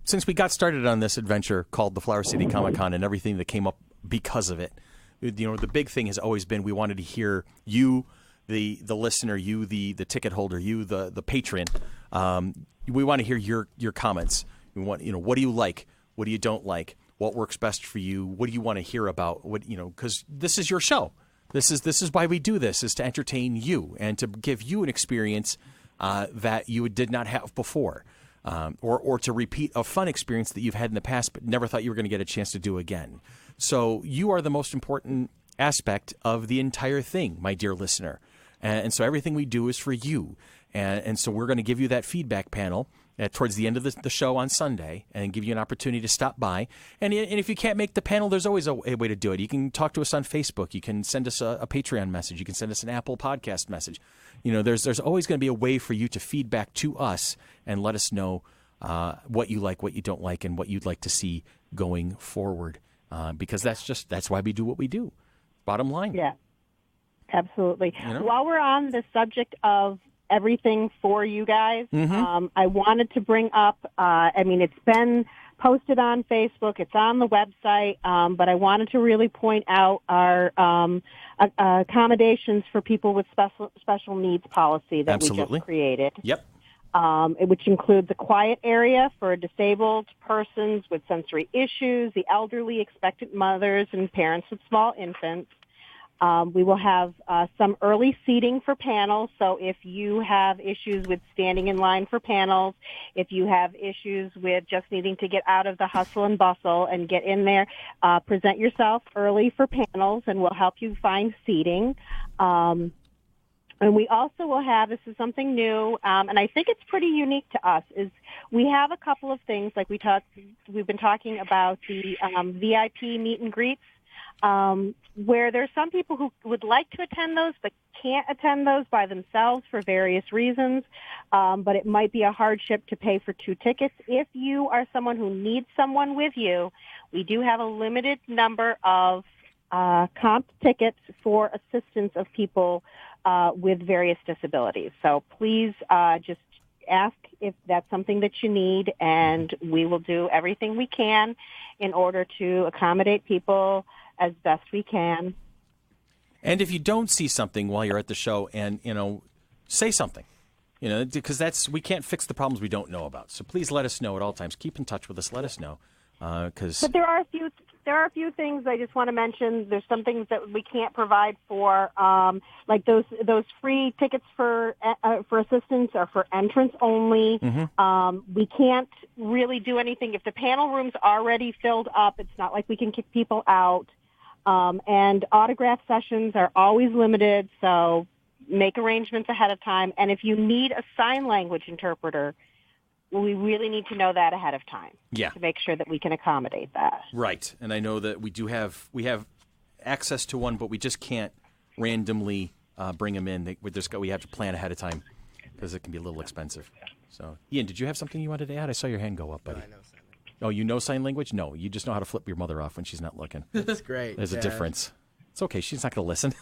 Since we got started on this adventure called the Flower City Comic Con and everything that came up because of it, the big thing has always been we wanted to hear you, the listener, you, the ticket holder, you, the patron. We want to hear your comments. We want, what do you like? What do you don't like? What works best for you? What do you want to hear about? What, because this is your show. This is why we do this, is to entertain you and to give you an experience that you did not have before, or to repeat a fun experience that you've had in the past but never thought you were going to get a chance to do again. So you are the most important aspect of the entire thing, my dear listener. And so everything we do is for you. And so we're going to give you that feedback panel towards the end of the show on Sunday and give you an opportunity to stop by. And if you can't make the panel, there's always a way to do it. You can talk to us on Facebook. You can send us a Patreon message. You can send us an Apple Podcast message. There's always going to be a way for you to feedback to us and let us know what you like, what you don't like, and what you'd like to see going forward. Because that's why we do what we do. Bottom line. Yeah, absolutely. While we're on the subject of everything for you guys, I wanted to bring up, it's been posted on Facebook, it's on the website, but I wanted to really point out our accommodations for people with special needs policy that we just created. Yep. Which includes a quiet area for disabled persons with sensory issues, the elderly, expectant mothers, and parents with small infants. We will have some early seating for panels, so if you have issues with standing in line for panels, if you have issues with just needing to get out of the hustle and bustle and get in there, present yourself early for panels, and we'll help you find seating. And we also will have, this is something new, and I think it's pretty unique to us, is we have a couple of things, like we've been talking about the VIP meet and greets, where there's some people who would like to attend those but can't attend those by themselves for various reasons, but it might be a hardship to pay for 2 tickets. If you are someone who needs someone with you, we do have a limited number of comp tickets for assistance of people with various disabilities. So please just ask if that's something that you need, and we will do everything we can in order to accommodate people as best we can. And if you don't see something while you're at the show, and say something, because we can't fix the problems we don't know about. So please let us know at all times. Keep in touch with us. Let us know, But there are a few things I just want to mention. There's some things that we can't provide for, like those free tickets for assistance are for entrance only. Mm-hmm. We can't really do anything if the panel room's already filled up. It's not like we can kick people out. And autograph sessions are always limited, so make arrangements ahead of time. And if you need a sign language interpreter, we really need to know that ahead of time. Yeah. To make sure that we can accommodate that. Right. And I know that we have access to one, but we just can't randomly bring them in. We have to plan ahead of time because it can be a little expensive. So, Ian, did you have something you wanted to add? I saw your hand go up, buddy. I know sign language. Oh, you know sign language? No, you just know how to flip your mother off when she's not looking. That's great. There's a difference. It's okay. She's not going to listen.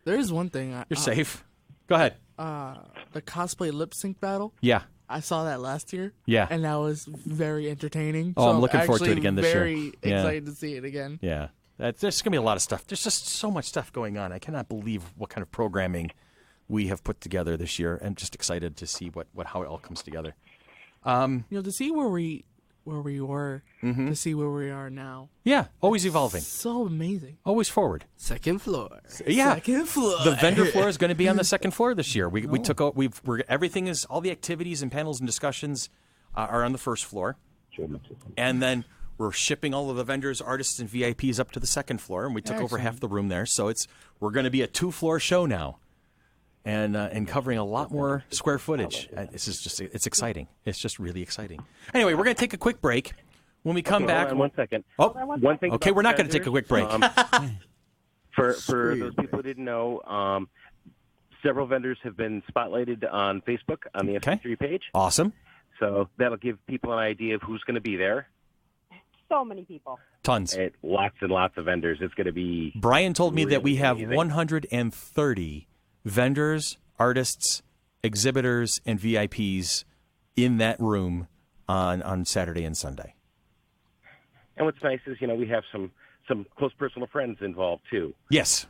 There is one thing. You're safe. Go ahead. The cosplay lip sync battle. Yeah. I saw that last year. Yeah. And that was very entertaining. Oh, so I'm looking forward to it again this year. Very excited to see it again. Yeah. There's going to be a lot of stuff. There's just so much stuff going on. I cannot believe what kind of programming we have put together this year. I'm just excited to see how it all comes together. To see where we were, Mm-hmm. to see where we are now. Yeah, always evolving. So amazing. Always forward. Second floor. Yeah. Second floor. The vendor floor is going to be on the second floor this year. We took out. Everything is all the activities and panels and discussions are on the first floor, and then we're shipping all of the vendors, artists, and VIPs up to the second floor, and we took over half the room there. So we're going to be a 2-floor show now, and covering a lot more square footage. It's exciting. It's just really exciting. Anyway, we're going to take a quick break. When we come back, hold on 1 second. Oh, one thing. Okay, we're not going to take a quick break. For those people who didn't know, several vendors have been spotlighted on Facebook on the FC3 page. Awesome. So that'll give people an idea of who's going to be there. So many people. Tons. Lots and lots of vendors. It's going to be. Brian told me that we have amazing. 130 vendors, artists, exhibitors, and VIPs in that room on Saturday and Sunday. And what's nice is, we have some close personal friends involved, too. Yes.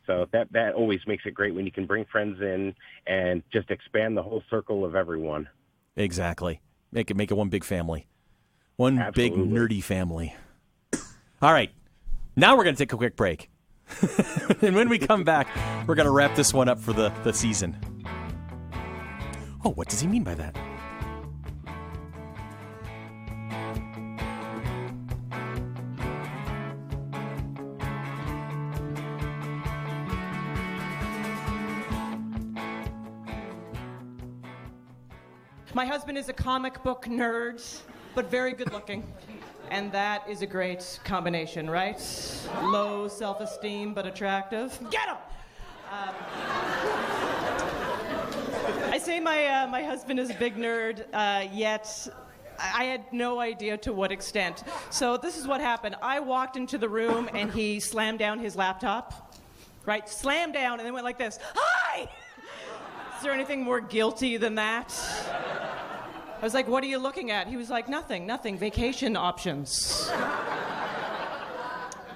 So that always makes it great when you can bring friends in and just expand the whole circle of everyone. Exactly. Make it one big family. One Absolutely. big nerdy family. All right. Now we're going to take a quick break. And when we come back, we're going to wrap this one up for the season. Oh, what does he mean by that? My husband is a comic book nerd, but very good looking. And that is a great combination, right? Low self-esteem, but attractive. Get him! I say my husband is a big nerd, yet I had no idea to what extent. So this is what happened. I walked into the room, and he slammed down his laptop. Right? Slammed down, and then went like this. Hi! Is there anything more guilty than that? I was like, what are you looking at? He was like, nothing, vacation options.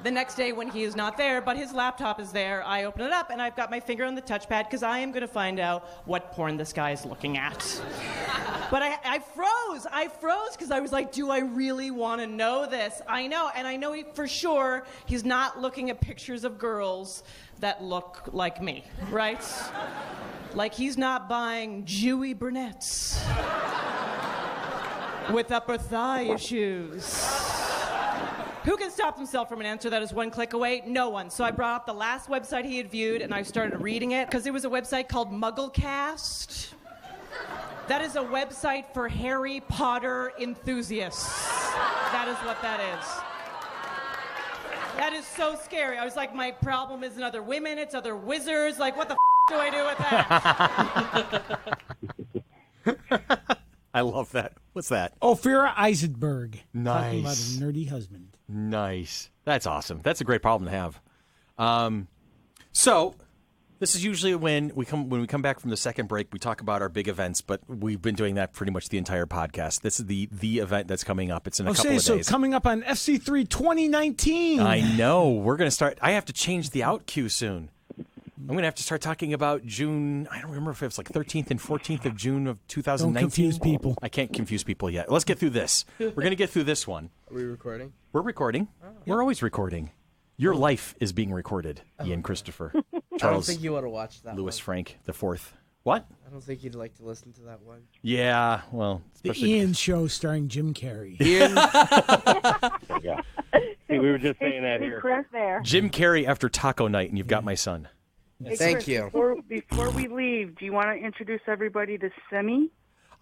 The next day when he is not there, but his laptop is there, I open it up and I've got my finger on the touchpad because I am going to find out what porn this guy is looking at. But I froze because I was like, do I really want to know this? I know, and I know for sure he's not looking at pictures of girls that look like me, right? Like he's not buying Jewy brunettes with upper thigh issues. Who can stop himself from an answer that is one click away? No one. So I brought up the last website he had viewed and I started reading it because it was a website called Mugglecast. That is a website for Harry Potter enthusiasts. That is what that is. That is so scary. I was like, my problem isn't other women, it's other wizards. Like, what the do I do with that? I love that. What's that? Ophira Eisenberg. Nice. Talking about a nerdy husband. Nice. That's awesome. That's a great problem to have. So, This is usually when we come back from the second break. We talk about our big events, but we've been doing that pretty much the entire podcast. This is the event that's coming up. It's in a couple of days. So coming up on FC3 2019. I know. We're going to start. I have to change the out cue soon. I'm going to have to start talking about June. I don't remember if it was like 13th and 14th of June of 2019. Don't confuse people. I can't confuse people yet. Let's get through this. We're going to get through this one. Are we recording? We're recording. Oh. We're always recording. Your life is being recorded, Ian Christopher. Charles, I don't think you want to watch that Lewis one. Frank the Fourth. What? I don't think you'd like to listen to that one. Yeah, well. The Ian Show starring Jim Carrey. Ian. Yeah. See, we were just saying that here. Chris there. Jim Carrey after Taco Night, and you've got my son. Hey, Thank Chris, you. Before we leave, do you want to introduce everybody to Simi?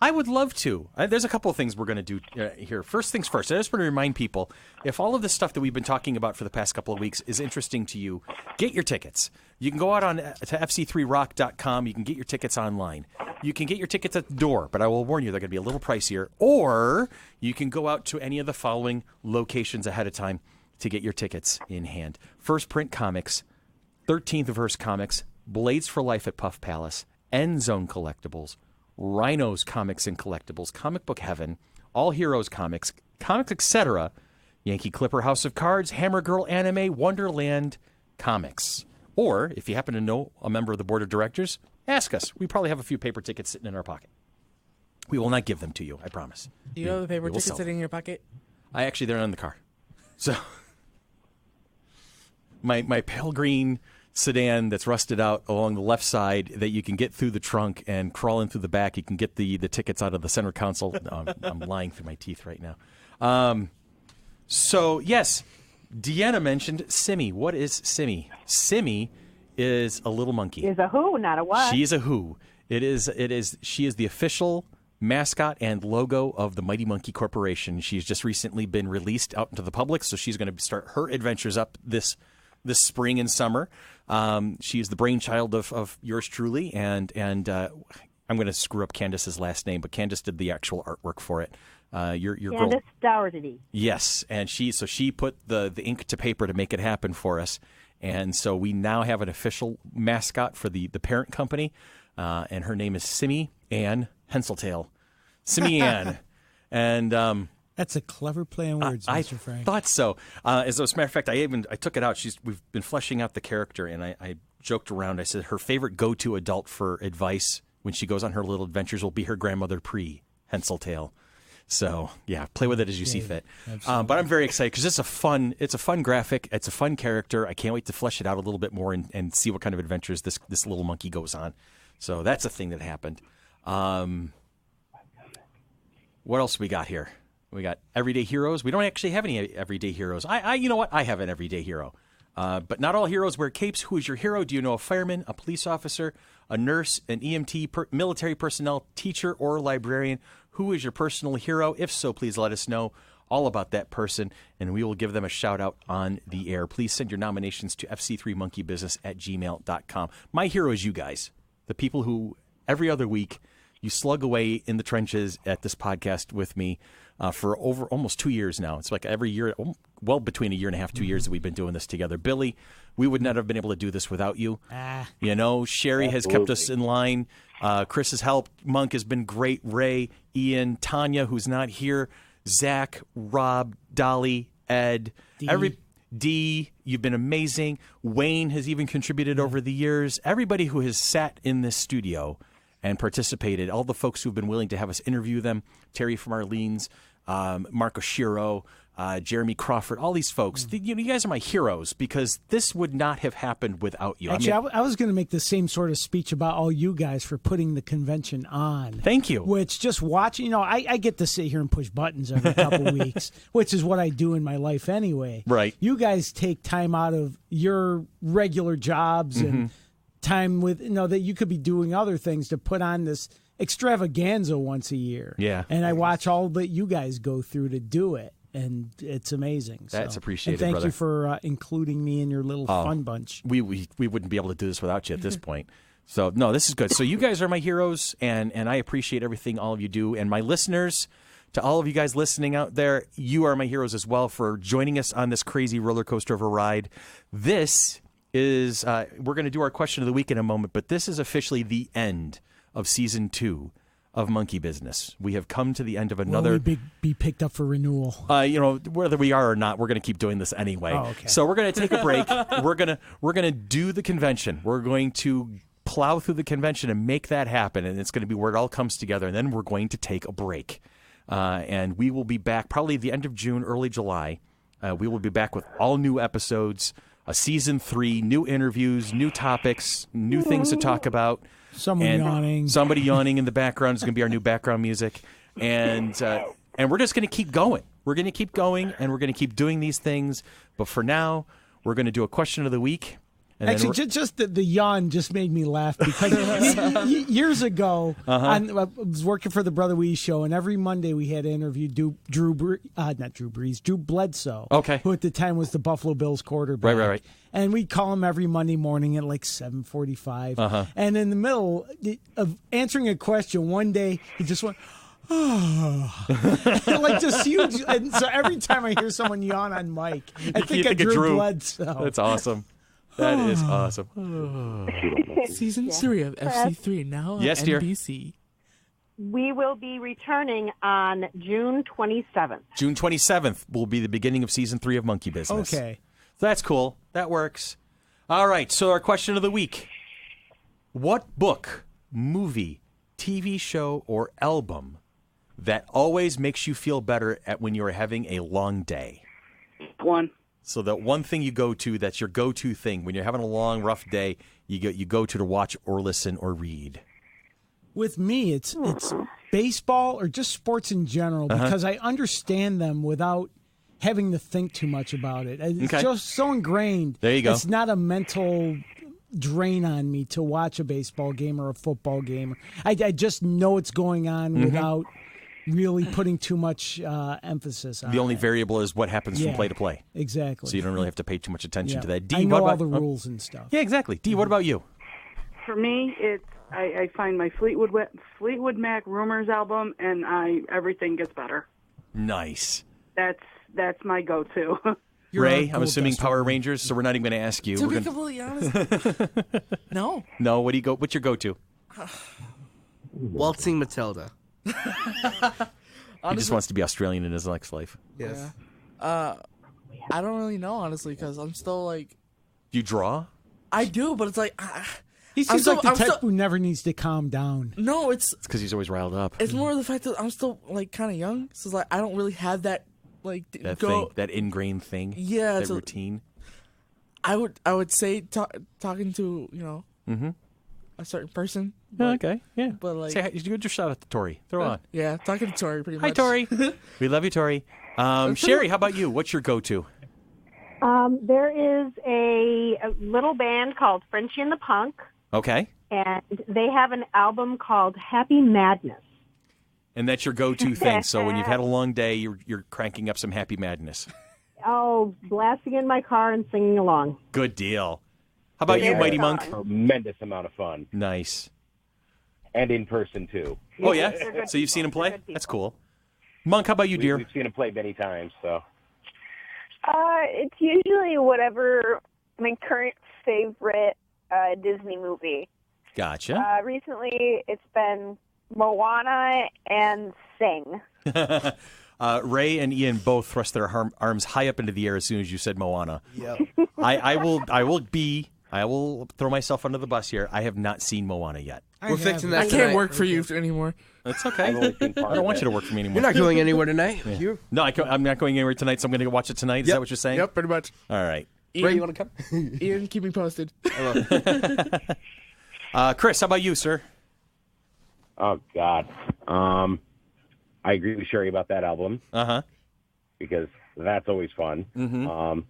I would love to. There's a couple of things we're going to do here. First things first, I just want to remind people, if all of this stuff that we've been talking about for the past couple of weeks is interesting to you, get your tickets. You can go out to FC3Rock.com. You can get your tickets online. You can get your tickets at the door, but I will warn you, they're going to be a little pricier. Or you can go out to any of the following locations ahead of time to get your tickets in hand. First Print Comics, 13th Verse Comics, Blades for Life at Puff Palace, End Zone Collectibles, Rhinos Comics and Collectibles, Comic Book Heaven, All Heroes Comics, Comics Etc., Yankee Clipper House of Cards, Hammer Girl Anime, Wonderland Comics. Or, if you happen to know a member of the board of directors, ask us. We probably have a few paper tickets sitting in our pocket. We will not give them to you, I promise. Do you know the paper tickets sitting in your pocket? They're in the car. So, my pale green sedan that's rusted out along the left side that you can get through the trunk and crawl in through the back. You can get the tickets out of the center console. No, I'm lying through my teeth right now. So, yes, Deanna mentioned Simi. What is Simi? Simi is a little monkey. Is a who, not a what. She is a who. She is the official mascot and logo of the Mighty Monkey Corporation. She's just recently been released out into the public, so she's going to start her adventures up this spring and summer. She is the brainchild of yours truly, and I'm going to screw up Candace's last name, but Candace did the actual artwork for it. Your Candace girl, Dougherty. Yes, and she put the ink to paper to make it happen for us, and so we now have an official mascot for the parent company, and her name is Simi Ann Henseltail. Simi Ann, and that's a clever play on words, Mr. Frank. I thought so. As a matter of fact, I took it out. We've been fleshing out the character, and I joked around. I said her favorite go-to adult for advice when she goes on her little adventures will be her grandmother Henseltail. So yeah, play with it as you see fit. But I'm very excited because it's a fun graphic. It's a fun character. I can't wait to flesh it out a little bit more and see what kind of adventures this little monkey goes on. So that's a thing that happened. What else we got here? We got everyday heroes. We don't actually have any everyday heroes. You know what? I have an everyday hero. But not all heroes wear capes. Who is your hero? Do you know a fireman, a police officer, a nurse, an EMT, military personnel, teacher, or librarian? Who is your personal hero? If so, please let us know all about that person, and we will give them a shout-out on the air. Please send your nominations to fc3monkeybusiness@gmail.com. My hero is you guys, the people who every other week you slug away in the trenches at this podcast with me for over almost 2 years now. It's like every year, well, between a year and a half, 2 years that we've been doing this together. Billy, we would not have been able to do this without you. You know, Sherry has kept us in line. Chris has helped. Monk has been great. Ray, Ian, Tanya, who's not here, Zach, Rob, Dolly, Ed, D, you've been amazing. Wayne has even contributed over the years. Everybody who has sat in this studio and participated, all the folks who've been willing to have us interview them, Terry from Arlene's, Marco Shiro, Jeremy Crawford, all these folks. You guys are my heroes because this would not have happened without you. Actually, I was going to make the same sort of speech about all you guys for putting the convention on. Thank you. Which just watching, I get to sit here and push buttons every couple weeks, which is what I do in my life anyway. Right. You guys take time out of your regular jobs and time with, that you could be doing other things to put on this extravaganza once a year. Yeah. And I watch all that you guys go through to do it. And it's amazing. That's appreciated, and thank brother. you for including me in your little fun bunch. We wouldn't be able to do this without you at this point. So, no, this is good. So you guys are my heroes, and I appreciate everything all of you do. And my listeners, to all of you guys listening out there, you are my heroes as well for joining us on this crazy roller coaster of a ride. This is we're going to do our question of the week in a moment, but this is officially the end of Season 2 of Monkey Business. We have come to the end of another... Will we be picked up for renewal? Whether we are or not, we're going to keep doing this anyway. Oh, okay. So we're going to take a break. We're going to do the convention. We're going to plow through the convention and make that happen, and it's going to be where it all comes together, and then we're going to take a break. And we will be back probably at the end of June, early July. We will be back with all new episodes, Season 3, new interviews, new topics, new things to talk about. Yawning. Somebody yawning in the background is going to be our new background music. And we're just going to keep going. We're going to keep going, and we're going to keep doing these things. But for now, we're going to do a question of the week. And actually, just the yawn just made me laugh because years ago, I was working for the Brother Wee show, and every Monday we had to interview Drew Bledsoe, who at the time was the Buffalo Bills quarterback. Right. And we'd call him every Monday morning at like 7:45. And in the middle of answering a question, one day he just went, like just huge. And so every time I hear someone yawn on mic, I think of Drew Bledsoe. That's awesome. That is awesome. Season 3 of FC3 now on NBC. We will be returning on June 27th. June 27th will be the beginning of Season 3 of Monkey Business. Okay. So that's cool. That works. All right, so our question of the week. What book, movie, TV show, or album that always makes you feel better when you are having a long day? One. So that one thing you go to, that's your go-to thing. When you're having a long, rough day, you go to watch or listen or read. With me, it's baseball or just sports in general because I understand them without having to think too much about it. It's just so ingrained. There you go. It's not a mental drain on me to watch a baseball game or a football game. I just know what's going on without really putting too much emphasis on it. The only variable is what happens from play to play. Exactly. So you don't really have to pay too much attention to that. D, I know all the rules and stuff. Yeah, exactly. D, what about you? For me, it's I find my Fleetwood Mac Rumors album, and everything gets better. Nice. That's my go-to. Ray, I'm assuming Power Rangers, so we're not even going to ask you. To be completely honest, no. No, what do you go? What's your go-to? Waltzing Matilda. He just wants to be Australian in his next life. Yes. Yeah. I don't really know, honestly, because I'm still like... Do you draw? I do, but it's like... He seems like the type who never needs to calm down. No, it's because he's always riled up. It's more the fact that I'm still like kind of young, so it's like I don't really have that like that ingrained thing. Yeah, that routine. I would say talking to a certain person. Okay, yeah. But like, you could just shout out to Tori. Throw on. Yeah, talking to Tori pretty much. Hi, Tori. We love you, Tori. Sherry, how about you? What's your go-to? There is a little band called Frenchie and the Punk. Okay. And they have an album called Happy Madness. And that's your go-to thing. So when you've had a long day, you're cranking up some Happy Madness. Oh, blasting in my car and singing along. Good deal. How about you, Mighty Monk? Tremendous amount of fun. Nice. And in person, too. Oh, yeah? So you've seen him play? That's cool. Monk, how about you, dear? We've seen him play many times, so. It's usually whatever my current favorite Disney movie. Gotcha. Recently, it's been Moana and Sing. Ray and Ian both thrust their arms high up into the air as soon as you said Moana. Yep. I will throw myself under the bus here. I have not seen Moana yet. We're fixing that. I can't work for you anymore. That's okay. I don't want you to work for me anymore. You're not going anywhere tonight. Yeah. No, I'm not going anywhere tonight, so I'm going to go watch it tonight. Is that what you're saying? Yep, pretty much. All right. Ian, Ray, you want to come? Ian, keep me posted. Chris, how about you, sir? Oh, God. I agree with Sherry about that album. Because that's always fun. Mm-hmm.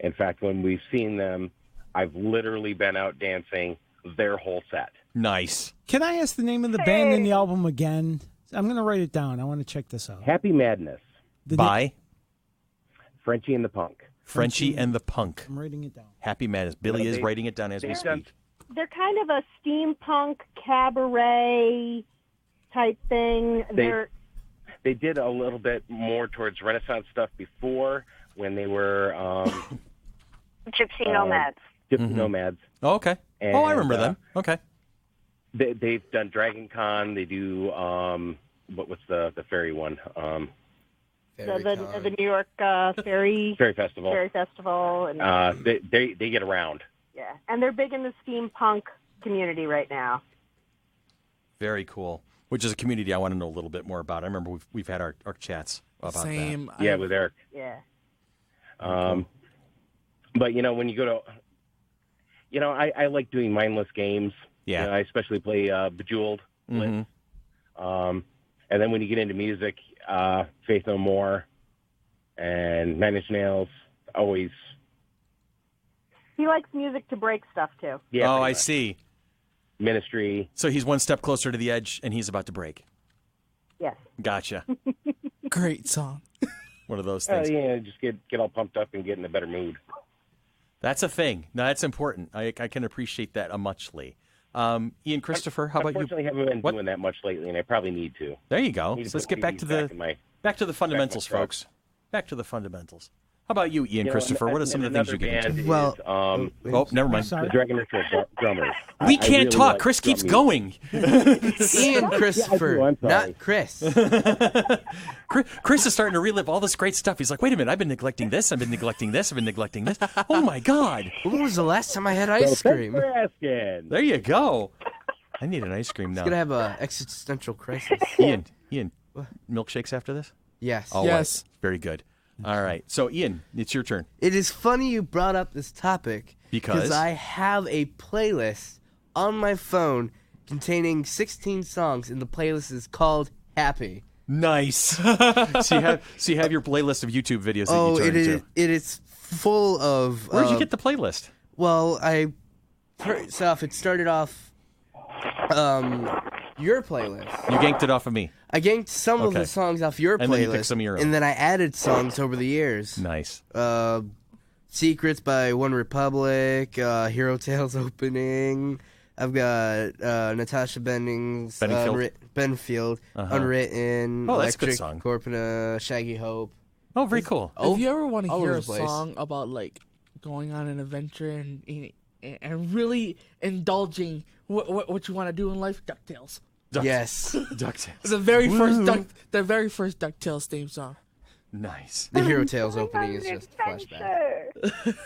In fact, when we've seen them, I've literally been out dancing their whole set. Nice. Can I ask the name of the band and the album again? I'm going to write it down. I want to check this out. Happy Madness. By? Frenchie and the Punk. Frenchie and the Punk. I'm writing it down. Happy Madness. Billy is writing it down as we speak. They're kind of a steampunk cabaret type thing. They did a little bit more towards Renaissance stuff before when they were Gypsy Nomads. Gypsy Nomads. Oh, okay. And, I remember them. Okay. They've done Dragon Con. They do what's the ferry one? The New York Ferry Festival. Ferry Festival, and they get around. Yeah, and they're big in the steampunk community right now. Very cool. Which is a community I want to know a little bit more about. I remember we've had our chats about Same. that. Yeah, with Eric. Yeah. But when you go to, I like doing mindless games. Yeah. I especially play Bejeweled. And then when you get into music, Faith No More and Nine Inch Nails, always. He likes music to break stuff too. Yeah. Oh, I see. Ministry. So he's one step closer to the edge, and he's about to break. Yes. Gotcha. Great song. One of those things. Yeah, just get all pumped up and get in a better mood. That's a thing. No, that's important. I can appreciate that muchly. Ian Christopher, how about you? Unfortunately, I haven't been doing that much lately, and I probably need to. There you go. So let's get back to the fundamentals, folks. Back to the fundamentals. How about you, Ian Christopher? What are some of the things you get into? Well, never mind. The Dragon Ritual drummers. We can't talk. Chris keeps going. Ian Christopher, not Chris. Chris is starting to relive all this great stuff. He's like, wait a minute, I've been neglecting this. I've been neglecting this. I've been neglecting this. Oh, my God. When was the last time I had ice cream? Thanks for asking. There you go. I need an ice cream now. It's going to have an existential crisis. Ian, milkshakes after this? Yes. Oh, Yes. Very good. All right. So, Ian, it's your turn. It is funny you brought up this topic Because I have a playlist on my phone containing 16 songs, and the playlist is called Happy. Nice. so you have your playlist of YouTube videos that you turn into. It is full of... Where'd you get the playlist? Well, first off, it started off your playlist. You ganked it off of me. I ganked some of the songs off your playlist, and then you picked some of your own. And then I added songs over the years. Nice. Secrets by One Republic, Hero Tales opening. I've got Natasha Benfield, Unwritten, Oh, that's a good Electric song. Corpina, Shaggy Hope. Oh, very cool. If you ever want to all hear over a the place. song about like going on an adventure and really indulging what you want to do in life, DuckTales. Yes. DuckTales. The very first DuckTales theme song. Nice. The Hero Tales opening is just a flashback.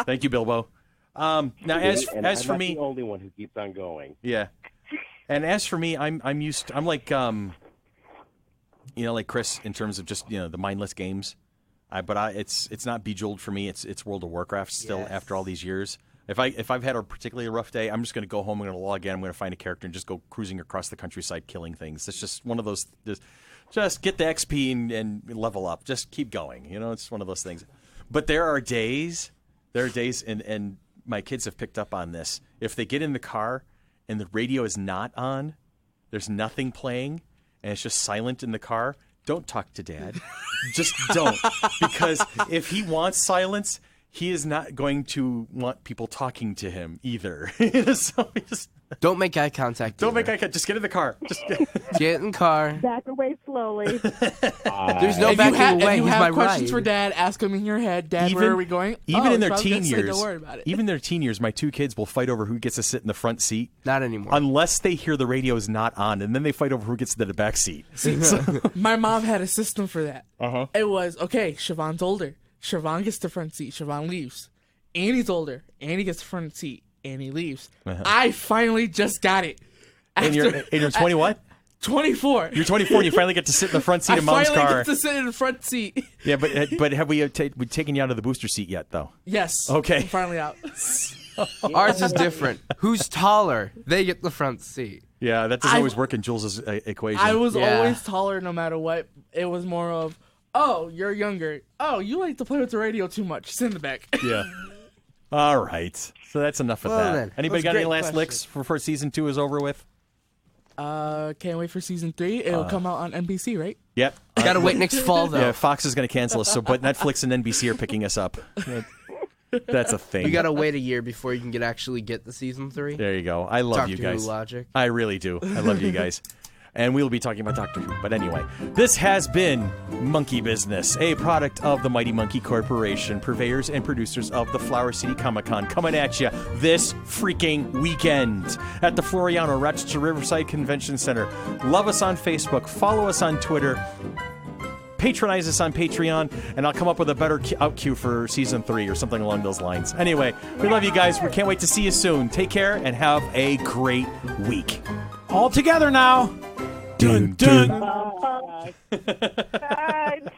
Thank you, Bilbo. Now, as I'm for not me, the only one who keeps on going. yeah. And as for me, I'm like like Chris in terms of just the mindless games. It's not Bejeweled for me. It's World of Warcraft still after all these years. If I've had a particularly rough day, I'm just going to go home. I'm going to log in. I'm going to find a character and just go cruising across the countryside, killing things. It's just one of those. Just get the XP and level up. Just keep going. It's one of those things. But there are days, and my kids have picked up on this. If they get in the car and the radio is not on, there's nothing playing, and it's just silent in the car, don't talk to Dad. Just don't. Because if he wants silence, he is not going to want people talking to him either. So don't make eye contact. Don't make eye contact. Just get in the car. Just get in the car. Back away slowly. There's no backing away. If you He's have my questions ride. for Dad, ask him in your head. Dad, where are we going? Even in their so I was gonna teen say, years, don't worry about it. even their teen years, my two kids will fight over who gets to sit in the front seat. Not anymore. Unless they hear the radio is not on, and then they fight over who gets to the back seat. My mom had a system for that. Uh-huh. It was, okay, Siobhan's older. Siobhan gets the front seat. Siobhan leaves. Annie's older. Annie gets the front seat. Annie leaves. I finally just got it. And you're 20 what? 24. You're 24 and you finally get to sit in the front seat of Mom's car. I finally get to sit in the front seat. Yeah, but have we taken you out of the booster seat yet, though? Yes. Okay. I'm finally out. Ours is different. Who's taller? They get the front seat. Yeah, that doesn't always work in Jules' equation. I was always taller no matter what. It was more of, oh, you're younger. Oh, you like to play with the radio too much. Sit in the back. Yeah. All right. So that's enough of that. Then, Anybody got any last licks before season 2 is over with? Can't wait for season 3. It'll come out on NBC, right? Yep. Gotta wait next fall, though. Yeah, Fox is going to cancel us, but Netflix and NBC are picking us up. That's a thing. You gotta wait a year before you can actually get the season 3. There you go. I love you guys. Logic. I really do. I love you guys. And we'll be talking about Doctor Who. But anyway, this has been Monkey Business, a product of the Mighty Monkey Corporation, purveyors and producers of the Flower City Comic-Con, coming at you this freaking weekend at the Floriano Rochester Riverside Convention Center. Love us on Facebook. Follow us on Twitter. Patronize us on Patreon, and I'll come up with a better out cue for Season 3 or something along those lines. Anyway, we love you guys. We can't wait to see you soon. Take care and have a great week. All together now. Dun, dun. Bye.